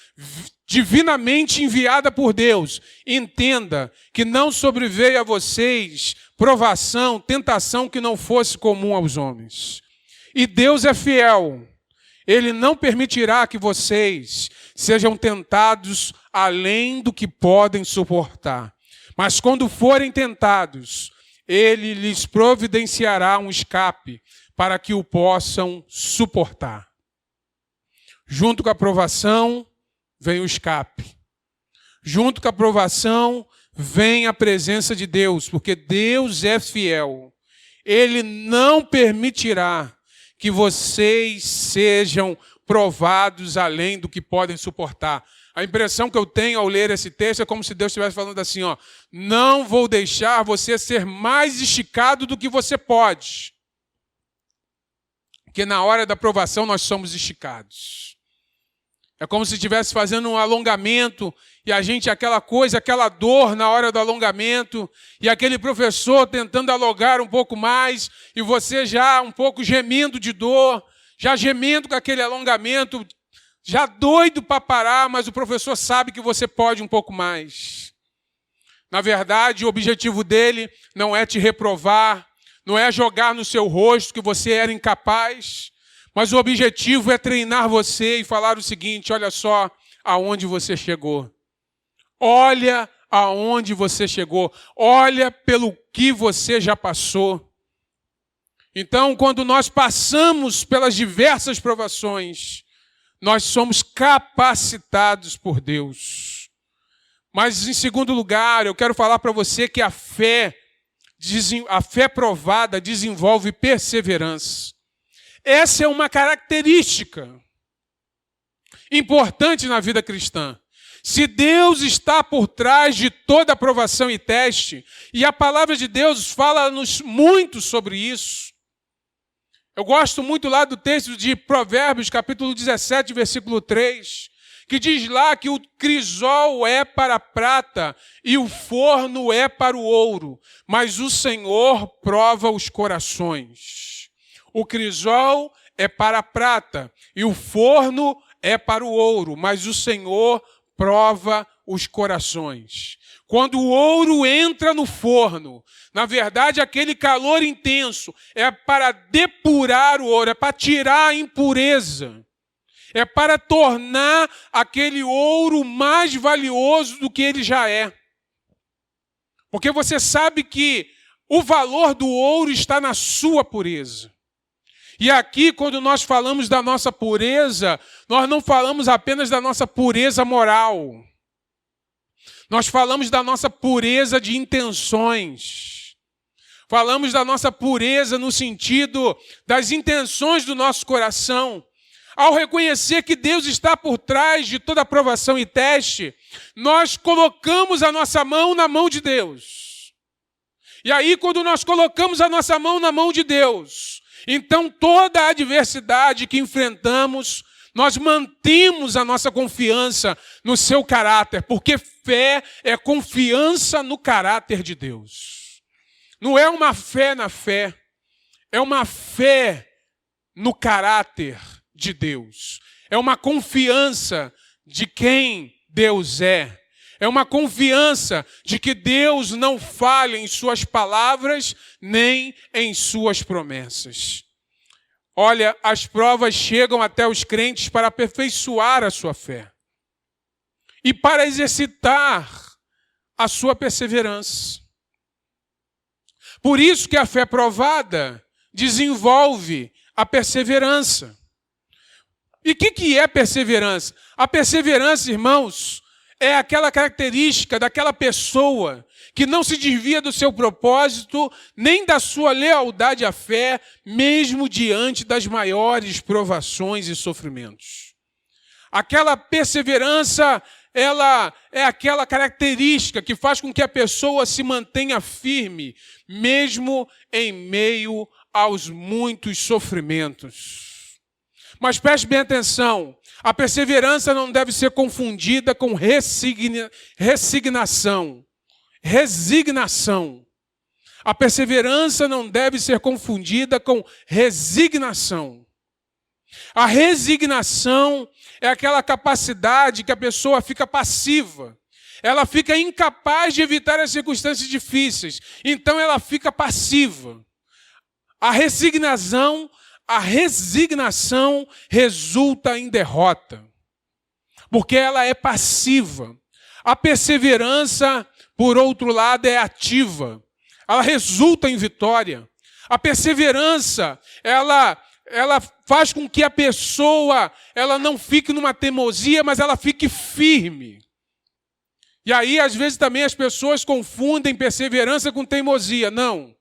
divinamente enviada por Deus. Entenda que não sobreveio a vocês provação, tentação que não fosse comum aos homens. E Deus é fiel. Ele não permitirá que vocês sejam tentados além do que podem suportar. Mas quando forem tentados, Ele lhes providenciará um escape para que o possam suportar. Junto com a provação, vem o escape. Junto com a provação, vem a presença de Deus, porque Deus é fiel. Ele não permitirá que vocês sejam provados além do que podem suportar. A impressão que eu tenho ao ler esse texto é como se Deus estivesse falando assim, não vou deixar você ser mais esticado do que você pode. Porque na hora da provação nós somos esticados. É como se estivesse fazendo um alongamento e a gente, aquela dor na hora do alongamento e aquele professor tentando alongar um pouco mais e você já um pouco gemendo de dor, já gemendo com aquele alongamento, já doido para parar, mas o professor sabe que você pode um pouco mais. Na verdade, o objetivo dele não é te reprovar, não é jogar no seu rosto que você era incapaz, mas o objetivo é treinar você e falar o seguinte: olha só aonde você chegou. Olha aonde você chegou. Olha pelo que você já passou. Então, quando nós passamos pelas diversas provações, nós somos capacitados por Deus. Mas, em segundo lugar, eu quero falar para você que a fé provada desenvolve perseverança. Essa é uma característica importante na vida cristã. Se Deus está por trás de toda aprovação e teste, e a palavra de Deus fala-nos muito sobre isso. Eu gosto muito lá do texto de Provérbios, capítulo 17, versículo 3, que diz lá que o crisol é para a prata e o forno é para o ouro, mas o Senhor prova os corações. O crisol é para a prata e o forno é para o ouro, mas o Senhor prova os corações. Quando o ouro entra no forno, na verdade, aquele calor intenso é para depurar o ouro, é para tirar a impureza. É para tornar aquele ouro mais valioso do que ele já é. Porque você sabe que o valor do ouro está na sua pureza. E aqui, quando nós falamos da nossa pureza, nós não falamos apenas da nossa pureza moral. Nós falamos da nossa pureza de intenções. Falamos da nossa pureza no sentido das intenções do nosso coração. Ao reconhecer que Deus está por trás de toda aprovação e teste, nós colocamos a nossa mão na mão de Deus. E aí, quando nós colocamos a nossa mão na mão de Deus, então toda a adversidade que enfrentamos, nós mantemos a nossa confiança no seu caráter, porque fé é confiança no caráter de Deus. Não é uma fé na fé, é uma fé no caráter de Deus. É uma confiança de quem Deus é. É uma confiança de que Deus não falha em suas palavras nem em suas promessas. Olha, as provas chegam até os crentes para aperfeiçoar a sua fé e para exercitar a sua perseverança. Por isso que a fé provada desenvolve a perseverança. E o que é perseverança? A perseverança, irmãos, é aquela característica daquela pessoa que não se desvia do seu propósito, nem da sua lealdade à fé, mesmo diante das maiores provações e sofrimentos. Aquela perseverança, ela é aquela característica que faz com que a pessoa se mantenha firme, mesmo em meio aos muitos sofrimentos. Mas preste bem atenção, a perseverança não deve ser confundida com resignação. A perseverança não deve ser confundida com resignação. A resignação é aquela capacidade que a pessoa fica passiva. Ela fica incapaz de evitar as circunstâncias difíceis. Então ela fica passiva. A resignação resulta em derrota, porque ela é passiva. A perseverança, por outro lado, é ativa. Ela resulta em vitória. A perseverança, ela faz com que a pessoa ela não fique numa teimosia, mas ela fique firme. E aí, às vezes, também as pessoas confundem perseverança com teimosia. Não.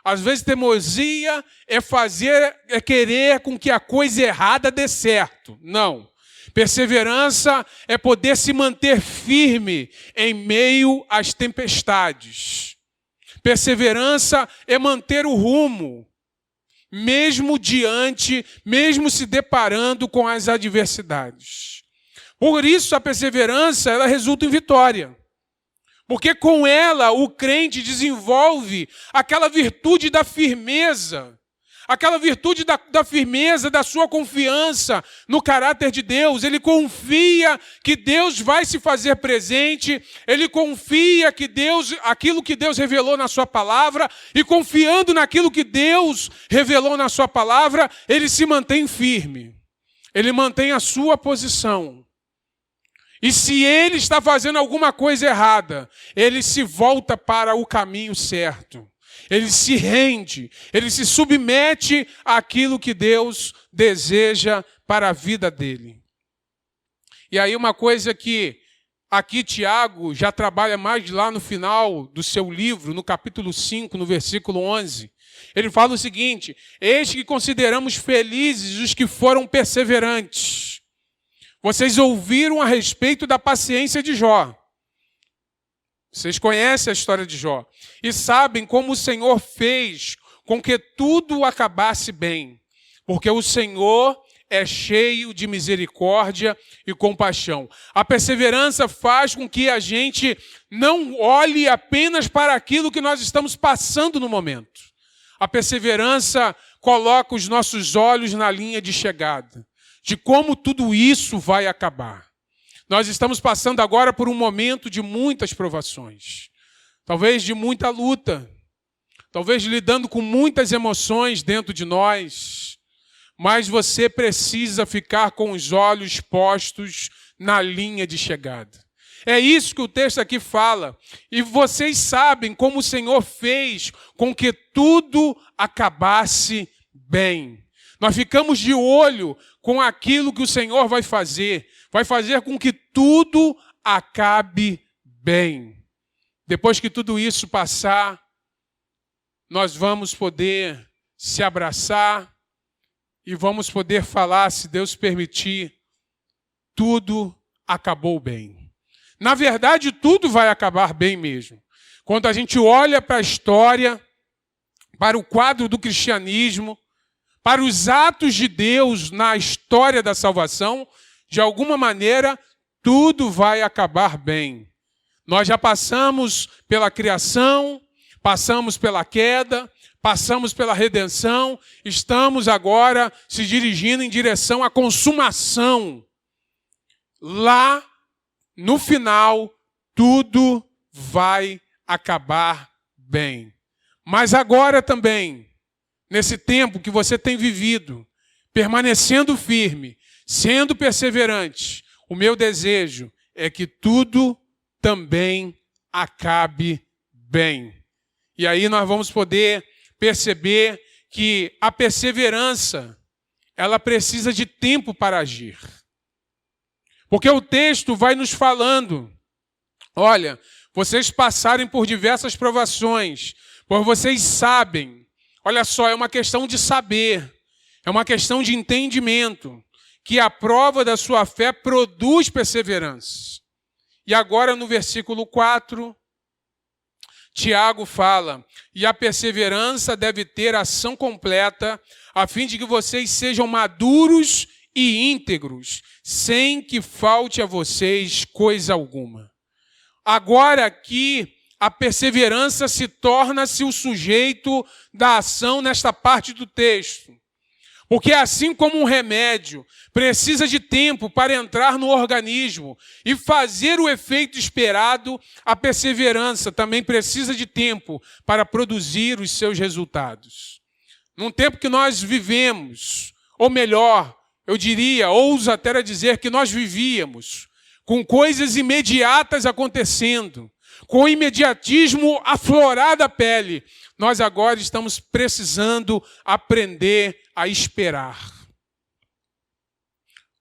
Às vezes teimosia é querer com que a coisa errada dê certo. Não. Perseverança é poder se manter firme em meio às tempestades. Perseverança é manter o rumo, mesmo se deparando com as adversidades. Por isso a perseverança, ela resulta em vitória. Porque com ela o crente desenvolve aquela virtude da firmeza, aquela virtude da firmeza, da sua confiança no caráter de Deus. Ele confia que Deus vai se fazer presente, ele confia que aquilo que Deus revelou na sua palavra, e confiando naquilo que Deus revelou na sua palavra, ele se mantém firme, ele mantém a sua posição. E se ele está fazendo alguma coisa errada, ele se volta para o caminho certo. Ele se rende, ele se submete àquilo que Deus deseja para a vida dele. E aí uma coisa que aqui Tiago já trabalha mais lá no final do seu livro, no capítulo 5, no versículo 11. Ele fala o seguinte: eis que consideramos felizes os que foram perseverantes. Vocês ouviram a respeito da paciência de Jó. Vocês conhecem a história de Jó e sabem como o Senhor fez com que tudo acabasse bem, porque o Senhor é cheio de misericórdia e compaixão. A perseverança faz com que a gente não olhe apenas para aquilo que nós estamos passando no momento. A perseverança coloca os nossos olhos na linha de chegada, de como tudo isso vai acabar. Nós estamos passando agora por um momento de muitas provações, talvez de muita luta, talvez lidando com muitas emoções dentro de nós, mas você precisa ficar com os olhos postos na linha de chegada. É isso que o texto aqui fala. E vocês sabem como o Senhor fez com que tudo acabasse bem. Nós ficamos de olho com aquilo que o Senhor vai fazer com que tudo acabe bem. Depois que tudo isso passar, nós vamos poder se abraçar e vamos poder falar, se Deus permitir, tudo acabou bem. Na verdade, tudo vai acabar bem mesmo. Quando a gente olha para a história, para o quadro do cristianismo, para os atos de Deus na história da salvação, de alguma maneira, tudo vai acabar bem. Nós já passamos pela criação, passamos pela queda, passamos pela redenção, estamos agora se dirigindo em direção à consumação. Lá, no final, tudo vai acabar bem. Mas agora também, nesse tempo que você tem vivido, permanecendo firme, sendo perseverante, o meu desejo é que tudo também acabe bem. E aí nós vamos poder perceber que a perseverança, ela precisa de tempo para agir. Porque o texto vai nos falando, olha, vocês passarem por diversas provações, pois vocês sabem, olha só, é uma questão de saber, é uma questão de entendimento, que a prova da sua fé produz perseverança. E agora no versículo 4, Tiago fala, e a perseverança deve ter ação completa, a fim de que vocês sejam maduros e íntegros, sem que falte a vocês coisa alguma. Agora aqui, a perseverança se torna-se o sujeito da ação nesta parte do texto. Porque assim como um remédio precisa de tempo para entrar no organismo e fazer o efeito esperado, a perseverança também precisa de tempo para produzir os seus resultados. Num tempo que nós vivemos, ou melhor, eu diria, ouso até dizer que nós vivíamos, com coisas imediatas acontecendo, com o imediatismo aflorado à pele, nós agora estamos precisando aprender a esperar.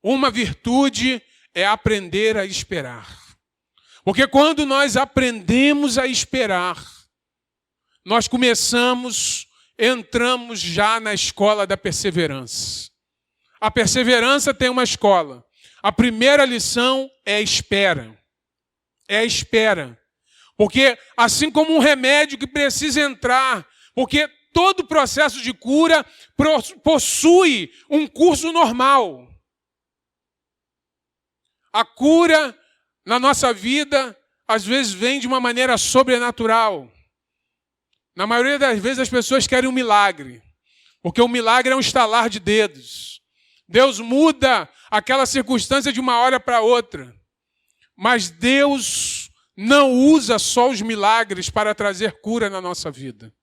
Uma virtude é aprender a esperar. Porque quando nós aprendemos a esperar, nós entramos já na escola da perseverança. A perseverança tem uma escola. A primeira lição é a espera. É a espera. Porque assim como um remédio que precisa entrar, porque todo processo de cura possui um curso normal. A cura na nossa vida, às vezes, vem de uma maneira sobrenatural. Na maioria das vezes, as pessoas querem um milagre. Porque o milagre é um estalar de dedos. Deus muda aquela circunstância de uma hora para outra. Mas Deus não usa só os milagres para trazer cura na nossa vida.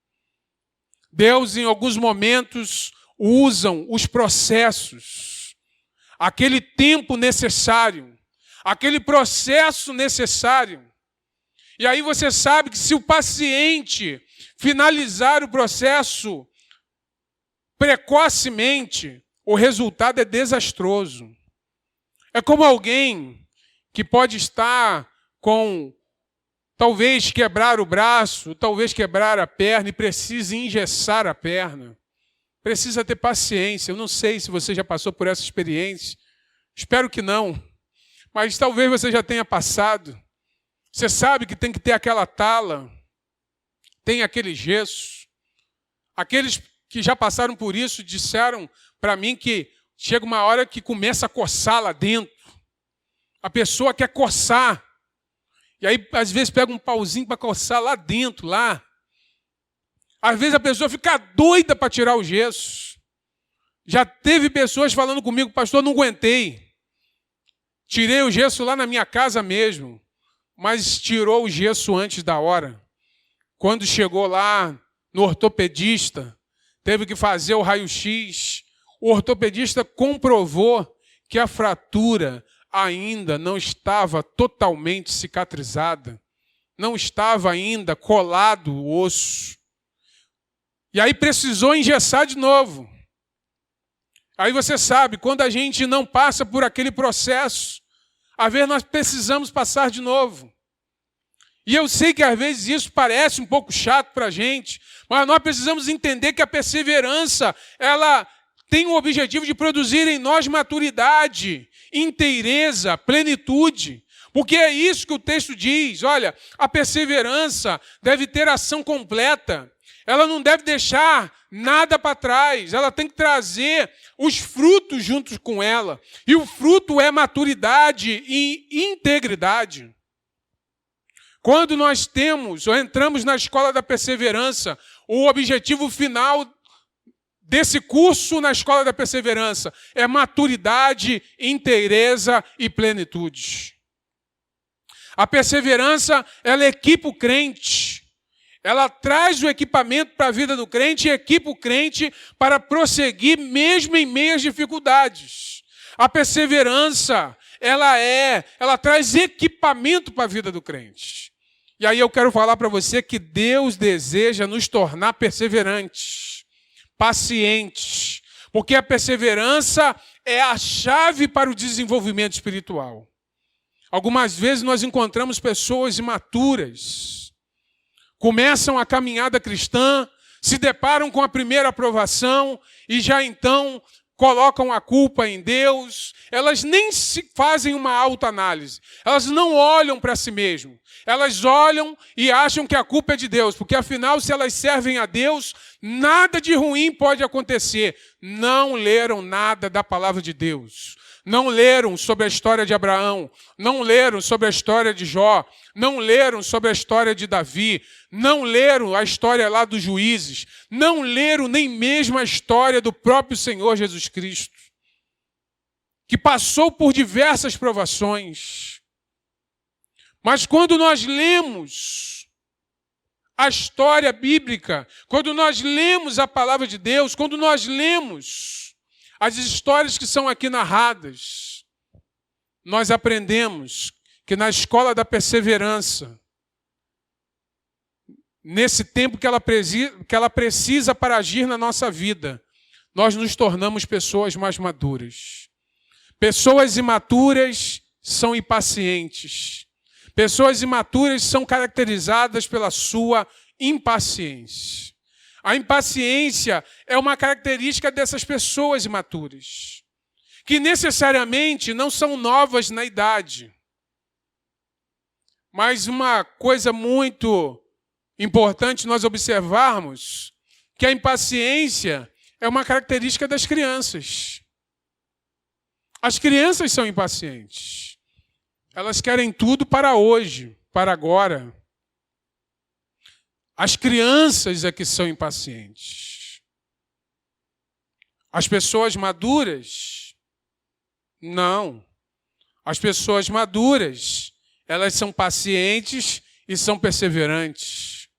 Deus, em alguns momentos, usa os processos, aquele tempo necessário, aquele processo necessário. E aí você sabe que se o paciente finalizar o processo precocemente, o resultado é desastroso. É como alguém que pode estar com, talvez, quebrar o braço, talvez quebrar a perna e precisa engessar a perna. Precisa ter paciência. Eu não sei se você já passou por essa experiência. Espero que não. Mas talvez você já tenha passado. Você sabe que tem que ter aquela tala, tem aquele gesso. Aqueles que já passaram por isso disseram para mim que chega uma hora que começa a coçar lá dentro. A pessoa quer coçar. E aí, às vezes, pega um pauzinho para coçar lá dentro, lá. Às vezes a pessoa fica doida para tirar o gesso. Já teve pessoas falando comigo, pastor, não aguentei. Tirei o gesso lá na minha casa mesmo. Mas tirou o gesso antes da hora. Quando chegou lá no ortopedista, teve que fazer o raio-x. O ortopedista comprovou que a fratura ainda não estava totalmente cicatrizada. Não estava ainda colado o osso. E aí precisou engessar de novo. Aí você sabe, quando a gente não passa por aquele processo, às vezes nós precisamos passar de novo. E eu sei que às vezes isso parece um pouco chato para a gente, mas nós precisamos entender que a perseverança, ela tem o objetivo de produzir em nós maturidade, inteireza, plenitude. Porque é isso que o texto diz. Olha, a perseverança deve ter ação completa. Ela não deve deixar nada para trás. Ela tem que trazer os frutos juntos com ela. E o fruto é maturidade e integridade. Quando nós temos ou entramos na escola da perseverança, o objetivo final desse curso na escola da perseverança é maturidade, inteireza e plenitude. A perseverança, ela equipa o crente. Ela traz o equipamento para a vida do crente e equipa o crente para prosseguir mesmo em meio às dificuldades. A perseverança, ela traz equipamento para a vida do crente. E aí eu quero falar para você que Deus deseja nos tornar perseverantes, pacientes, porque a perseverança é a chave para o desenvolvimento espiritual. Algumas vezes nós encontramos pessoas imaturas, começam a caminhada cristã, se deparam com a primeira aprovação e já então colocam a culpa em Deus. Elas nem se fazem uma autoanálise, elas não olham para si mesmas. Elas olham e acham que a culpa é de Deus, porque afinal, se elas servem a Deus, nada de ruim pode acontecer. Não leram nada da palavra de Deus. Não leram sobre a história de Abraão, não leram sobre a história de Jó, não leram sobre a história de Davi, não leram a história lá dos juízes, não leram nem mesmo a história do próprio Senhor Jesus Cristo, que passou por diversas provações. Mas quando nós lemos a história bíblica, quando nós lemos a palavra de Deus, quando nós lemos as histórias que são aqui narradas, nós aprendemos que na escola da perseverança, nesse tempo que ela precisa para agir na nossa vida, nós nos tornamos pessoas mais maduras. Pessoas imaturas são impacientes. Pessoas imaturas são caracterizadas pela sua impaciência. A impaciência é uma característica dessas pessoas imaturas, que necessariamente não são novas na idade. Mas uma coisa muito importante nós observarmos, que a impaciência é uma característica das crianças. As crianças são impacientes. Elas querem tudo para hoje, para agora. As crianças é que são impacientes. As pessoas maduras, não. As pessoas maduras, elas são pacientes e são perseverantes.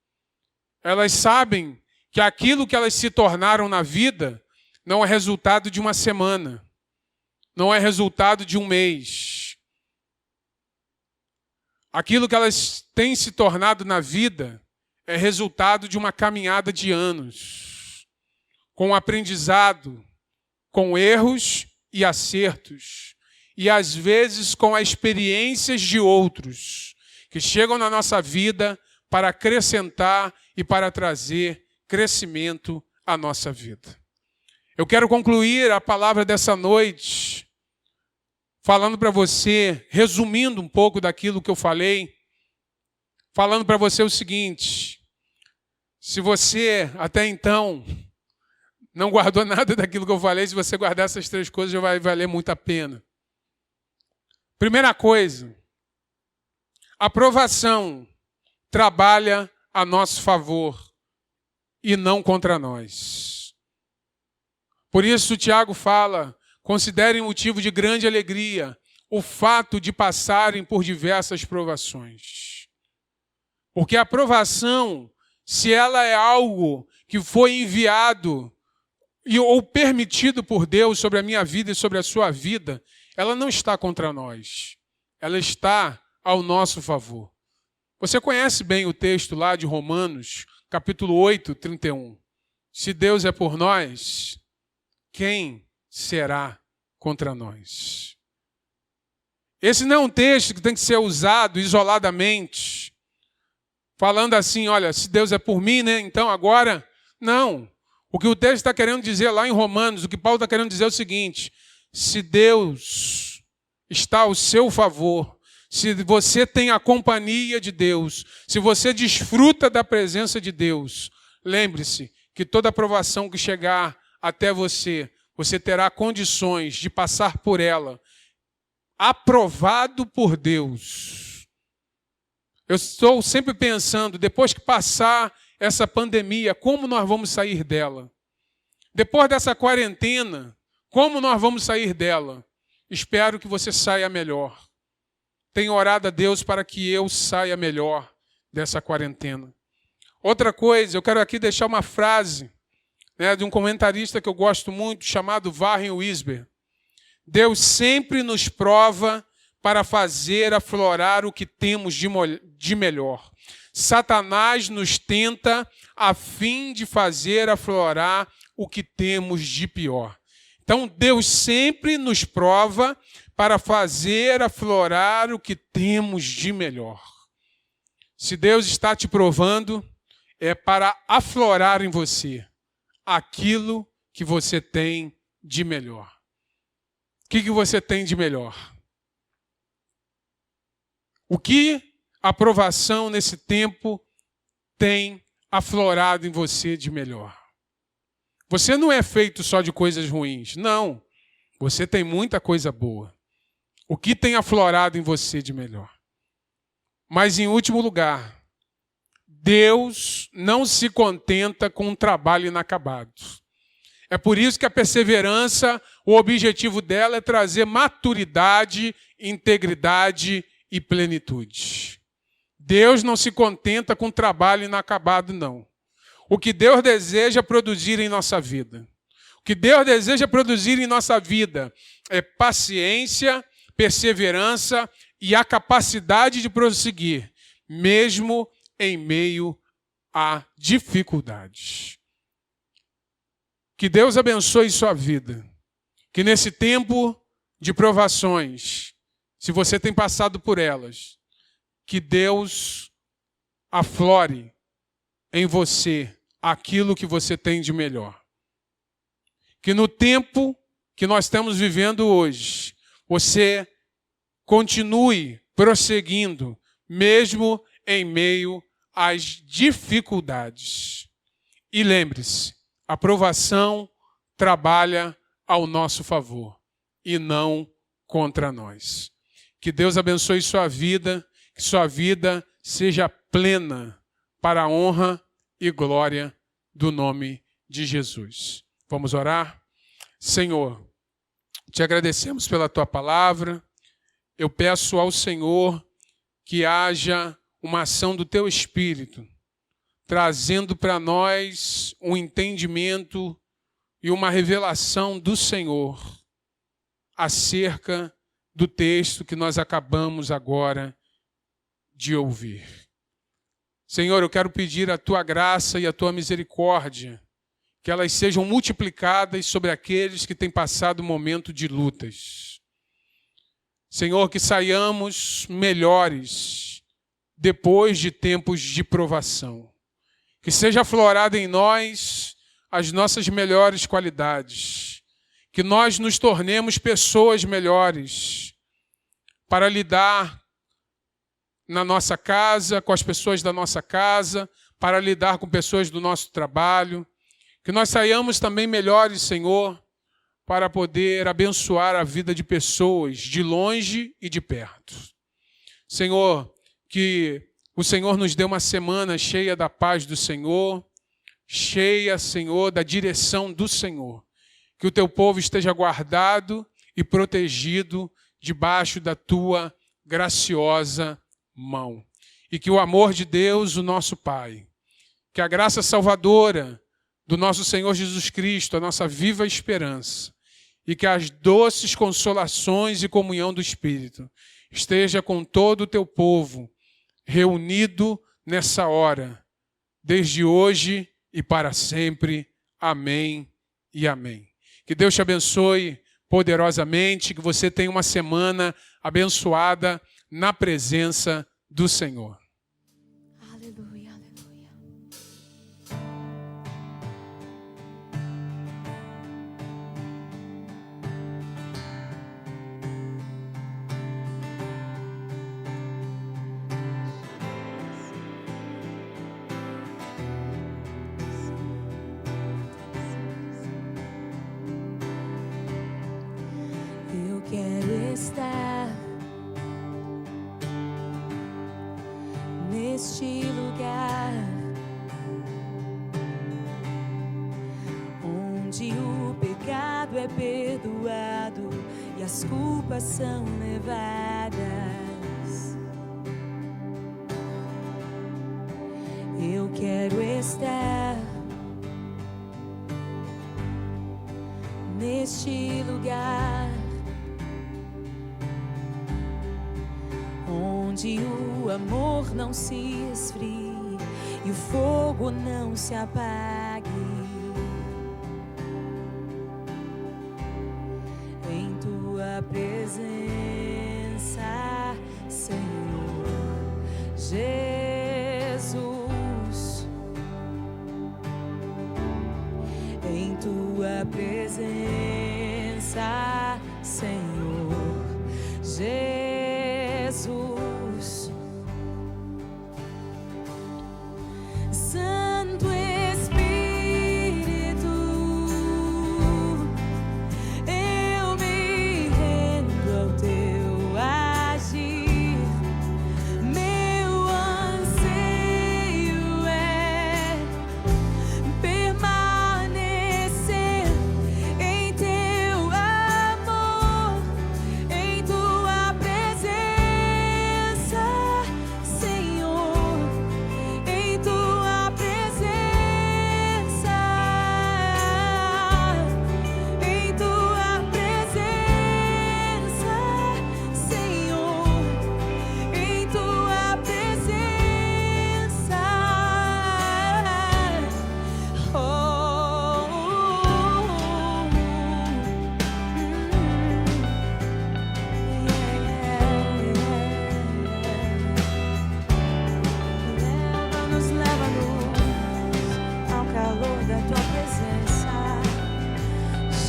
Elas sabem que aquilo que elas se tornaram na vida não é resultado de uma semana, não é resultado de um mês. Aquilo que elas têm se tornado na vida é resultado de uma caminhada de anos, com aprendizado, com erros e acertos, e às vezes com as experiências de outros que chegam na nossa vida para acrescentar e para trazer crescimento à nossa vida. Eu quero concluir a palavra dessa noite falando para você, resumindo um pouco daquilo que eu falei, falando para você o seguinte: se você até então não guardou nada daquilo que eu falei, se você guardar essas 3 coisas já vai valer muito a pena. Primeira coisa, a provação trabalha a nosso favor e não contra nós. Por isso, Tiago fala: considerem motivo de grande alegria o fato de passarem por diversas provações. Porque a provação, se ela é algo que foi enviado ou permitido por Deus sobre a minha vida e sobre a sua vida, ela não está contra nós. Ela está ao nosso favor. Você conhece bem o texto lá de Romanos, capítulo 8, 31. Se Deus é por nós, quem será contra nós? Esse não é um texto que tem que ser usado isoladamente, falando assim, olha, se Deus é por mim, né? Então agora, não. O que o texto está querendo dizer lá em Romanos, o que Paulo está querendo dizer é o seguinte: se Deus está ao seu favor, se você tem a companhia de Deus, se você desfruta da presença de Deus, lembre-se que toda provação que chegar até você, você terá condições de passar por ela, aprovado por Deus. Eu estou sempre pensando, depois que passar essa pandemia, como nós vamos sair dela? Depois dessa quarentena, como nós vamos sair dela? Espero que você saia melhor. Tenho orado a Deus para que eu saia melhor dessa quarentena. Outra coisa, eu quero aqui deixar uma frase, de um comentarista que eu gosto muito, chamado Warren Wiersbe. Deus sempre nos prova para fazer aflorar o que temos de melhor. Satanás nos tenta a fim de fazer aflorar o que temos de pior. Então, Deus sempre nos prova para fazer aflorar o que temos de melhor. Se Deus está te provando, é para aflorar em você aquilo que você tem de melhor. O que você tem de melhor? O que a provação nesse tempo tem aflorado em você de melhor? Você não é feito só de coisas ruins, não. Você tem muita coisa boa. O que tem aflorado em você de melhor? Mas, em último lugar, Deus não se contenta com um trabalho inacabado. É por isso que a perseverança, o objetivo dela é trazer maturidade, integridade e plenitude. Deus não se contenta com trabalho inacabado, não. O que Deus deseja produzir em nossa vida. O que Deus deseja produzir em nossa vida é paciência, perseverança e a capacidade de prosseguir, mesmo em meio a dificuldades. Que Deus abençoe sua vida. Que nesse tempo de provações, se você tem passado por elas, que Deus aflore em você aquilo que você tem de melhor. Que no tempo que nós estamos vivendo hoje, você continue prosseguindo, mesmo em meio às dificuldades. E lembre-se, a provação trabalha ao nosso favor e não contra nós. Que Deus abençoe sua vida, que sua vida seja plena para a honra e glória do nome de Jesus. Vamos orar? Senhor, te agradecemos pela tua palavra. Eu peço ao Senhor que haja uma ação do teu Espírito, trazendo para nós um entendimento e uma revelação do Senhor acerca do texto que nós acabamos agora de ouvir. Senhor, eu quero pedir a tua graça e a tua misericórdia, que elas sejam multiplicadas sobre aqueles que têm passado um momento de lutas. Senhor, que saiamos melhores depois de tempos de provação. Que seja aflorada em nós as nossas melhores qualidades. Que nós nos tornemos pessoas melhores para lidar na nossa casa, com as pessoas da nossa casa, para lidar com pessoas do nosso trabalho. Que nós saiamos também melhores, Senhor, para poder abençoar a vida de pessoas de longe e de perto. Senhor, que o Senhor nos dê uma semana cheia da paz do Senhor, cheia, Senhor, da direção do Senhor. Que o teu povo esteja guardado e protegido debaixo da tua graciosa mão. E que o amor de Deus, o nosso Pai, que a graça salvadora do nosso Senhor Jesus Cristo, a nossa viva esperança, e que as doces consolações e comunhão do Espírito esteja com todo o teu povo, reunido nessa hora, desde hoje e para sempre. Amém e amém. Que Deus te abençoe poderosamente, que você tenha uma semana abençoada na presença do Senhor. Aleluia, aleluia. Eu quero estar neste lugar onde o pecado é perdoado e as culpas são levadas. Eu quero estar neste lugar onde o amor não se esfrie e o fogo não se apague. Em tua presença, Senhor Jesus. Em tua presença, Senhor Jesus. Santo Espírito, eu me rendo ao teu agir. Meu anseio é permanecer em teu amor, em tua presença, Senhor, em tua presença, em tua presença, Senhor, em tua presença. Leva-nos ao calor da tua presença,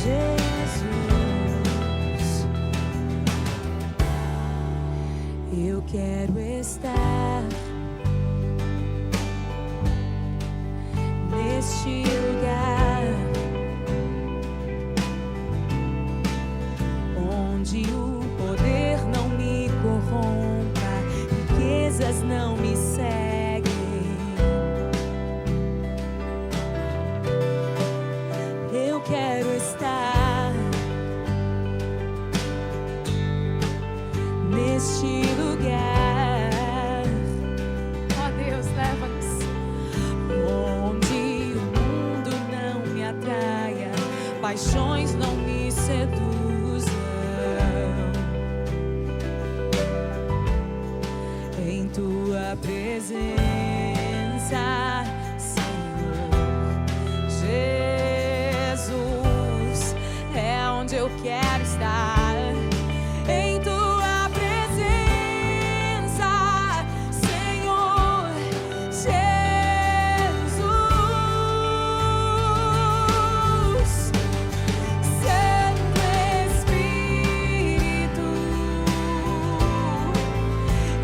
Jesus. Eu quero estar neste lugar onde o poder não me corrompa, riquezas não me seguem. Eu quero estar neste lugar. Ó Deus, leva-nos onde o mundo não me atraia, paixões não me seduzam. Em tua presença, Senhor Jesus, é onde eu quero estar. Em tua presença, Senhor Jesus, Santo Espírito,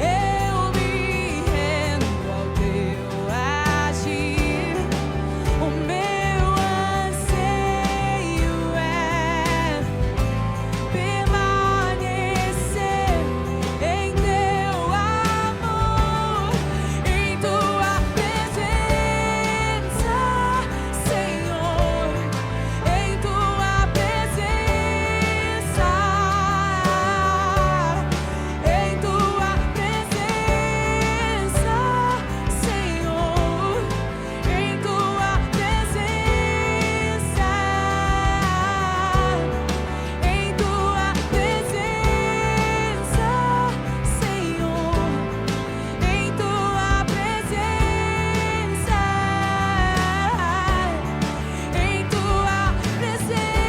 eu me rendo ao teu agir. O meu anseio é permanecer em teu amor, em tua presença, Senhor, em tua presença, em tua presença, Senhor, em tua presença, em tua presença, Senhor, em tua presença, em tua presença,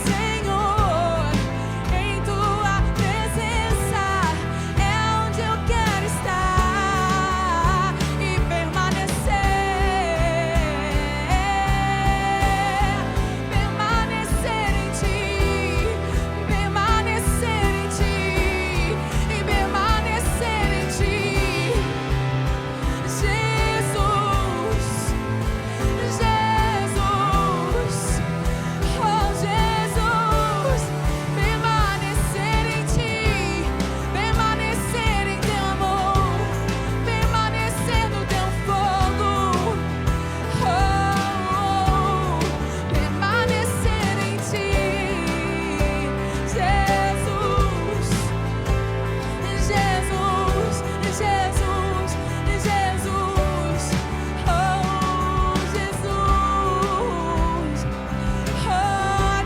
Senhor, em tua presença é onde eu quero estar e permanecer em ti, permanecer em ti e permanecer em ti, Jesus, Jesus, oh Jesus, permanecer em ti, permanecer em teu amor, permanecer no teu fogo, permanecer em ti, Jesus, Jesus, Jesus, Jesus, oh Jesus,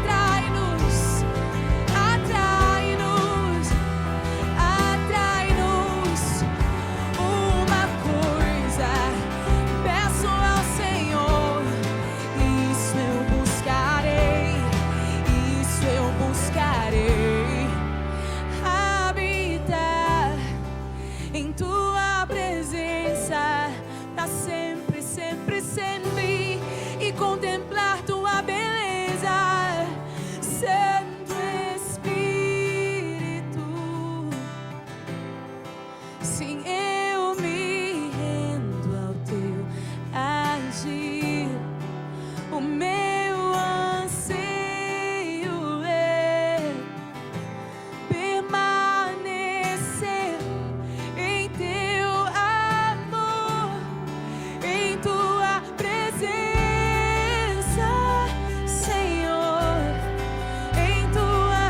atrai-nos, atrai-nos, atrai-nos. Uma coisa peço ao Senhor, isso eu buscarei, isso eu buscarei, habitar em tua presença, pra sempre, sempre, sempre, e contemplar tua beleza, Santo Espírito. Sim, eu me rendo ao teu agir. O meu anseio é permanecer em teu amor, em tua presença, Senhor, em tua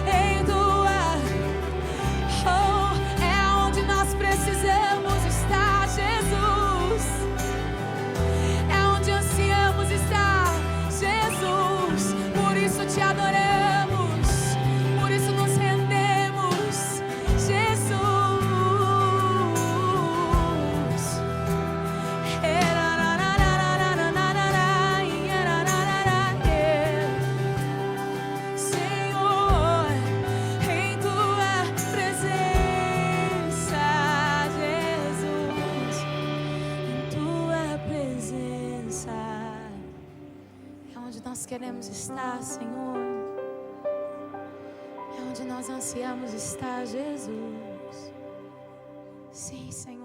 em tua, oh, é onde nós precisamos estar, Jesus, é onde ansiamos estar, Jesus, por isso te adoramos, por isso nos rendemos, Jesus. Senhor, em tua presença, Jesus, em tua presença é onde nós queremos estar, Senhor, é onde nós ansiamos estar, Jesus. Sim, Senhor.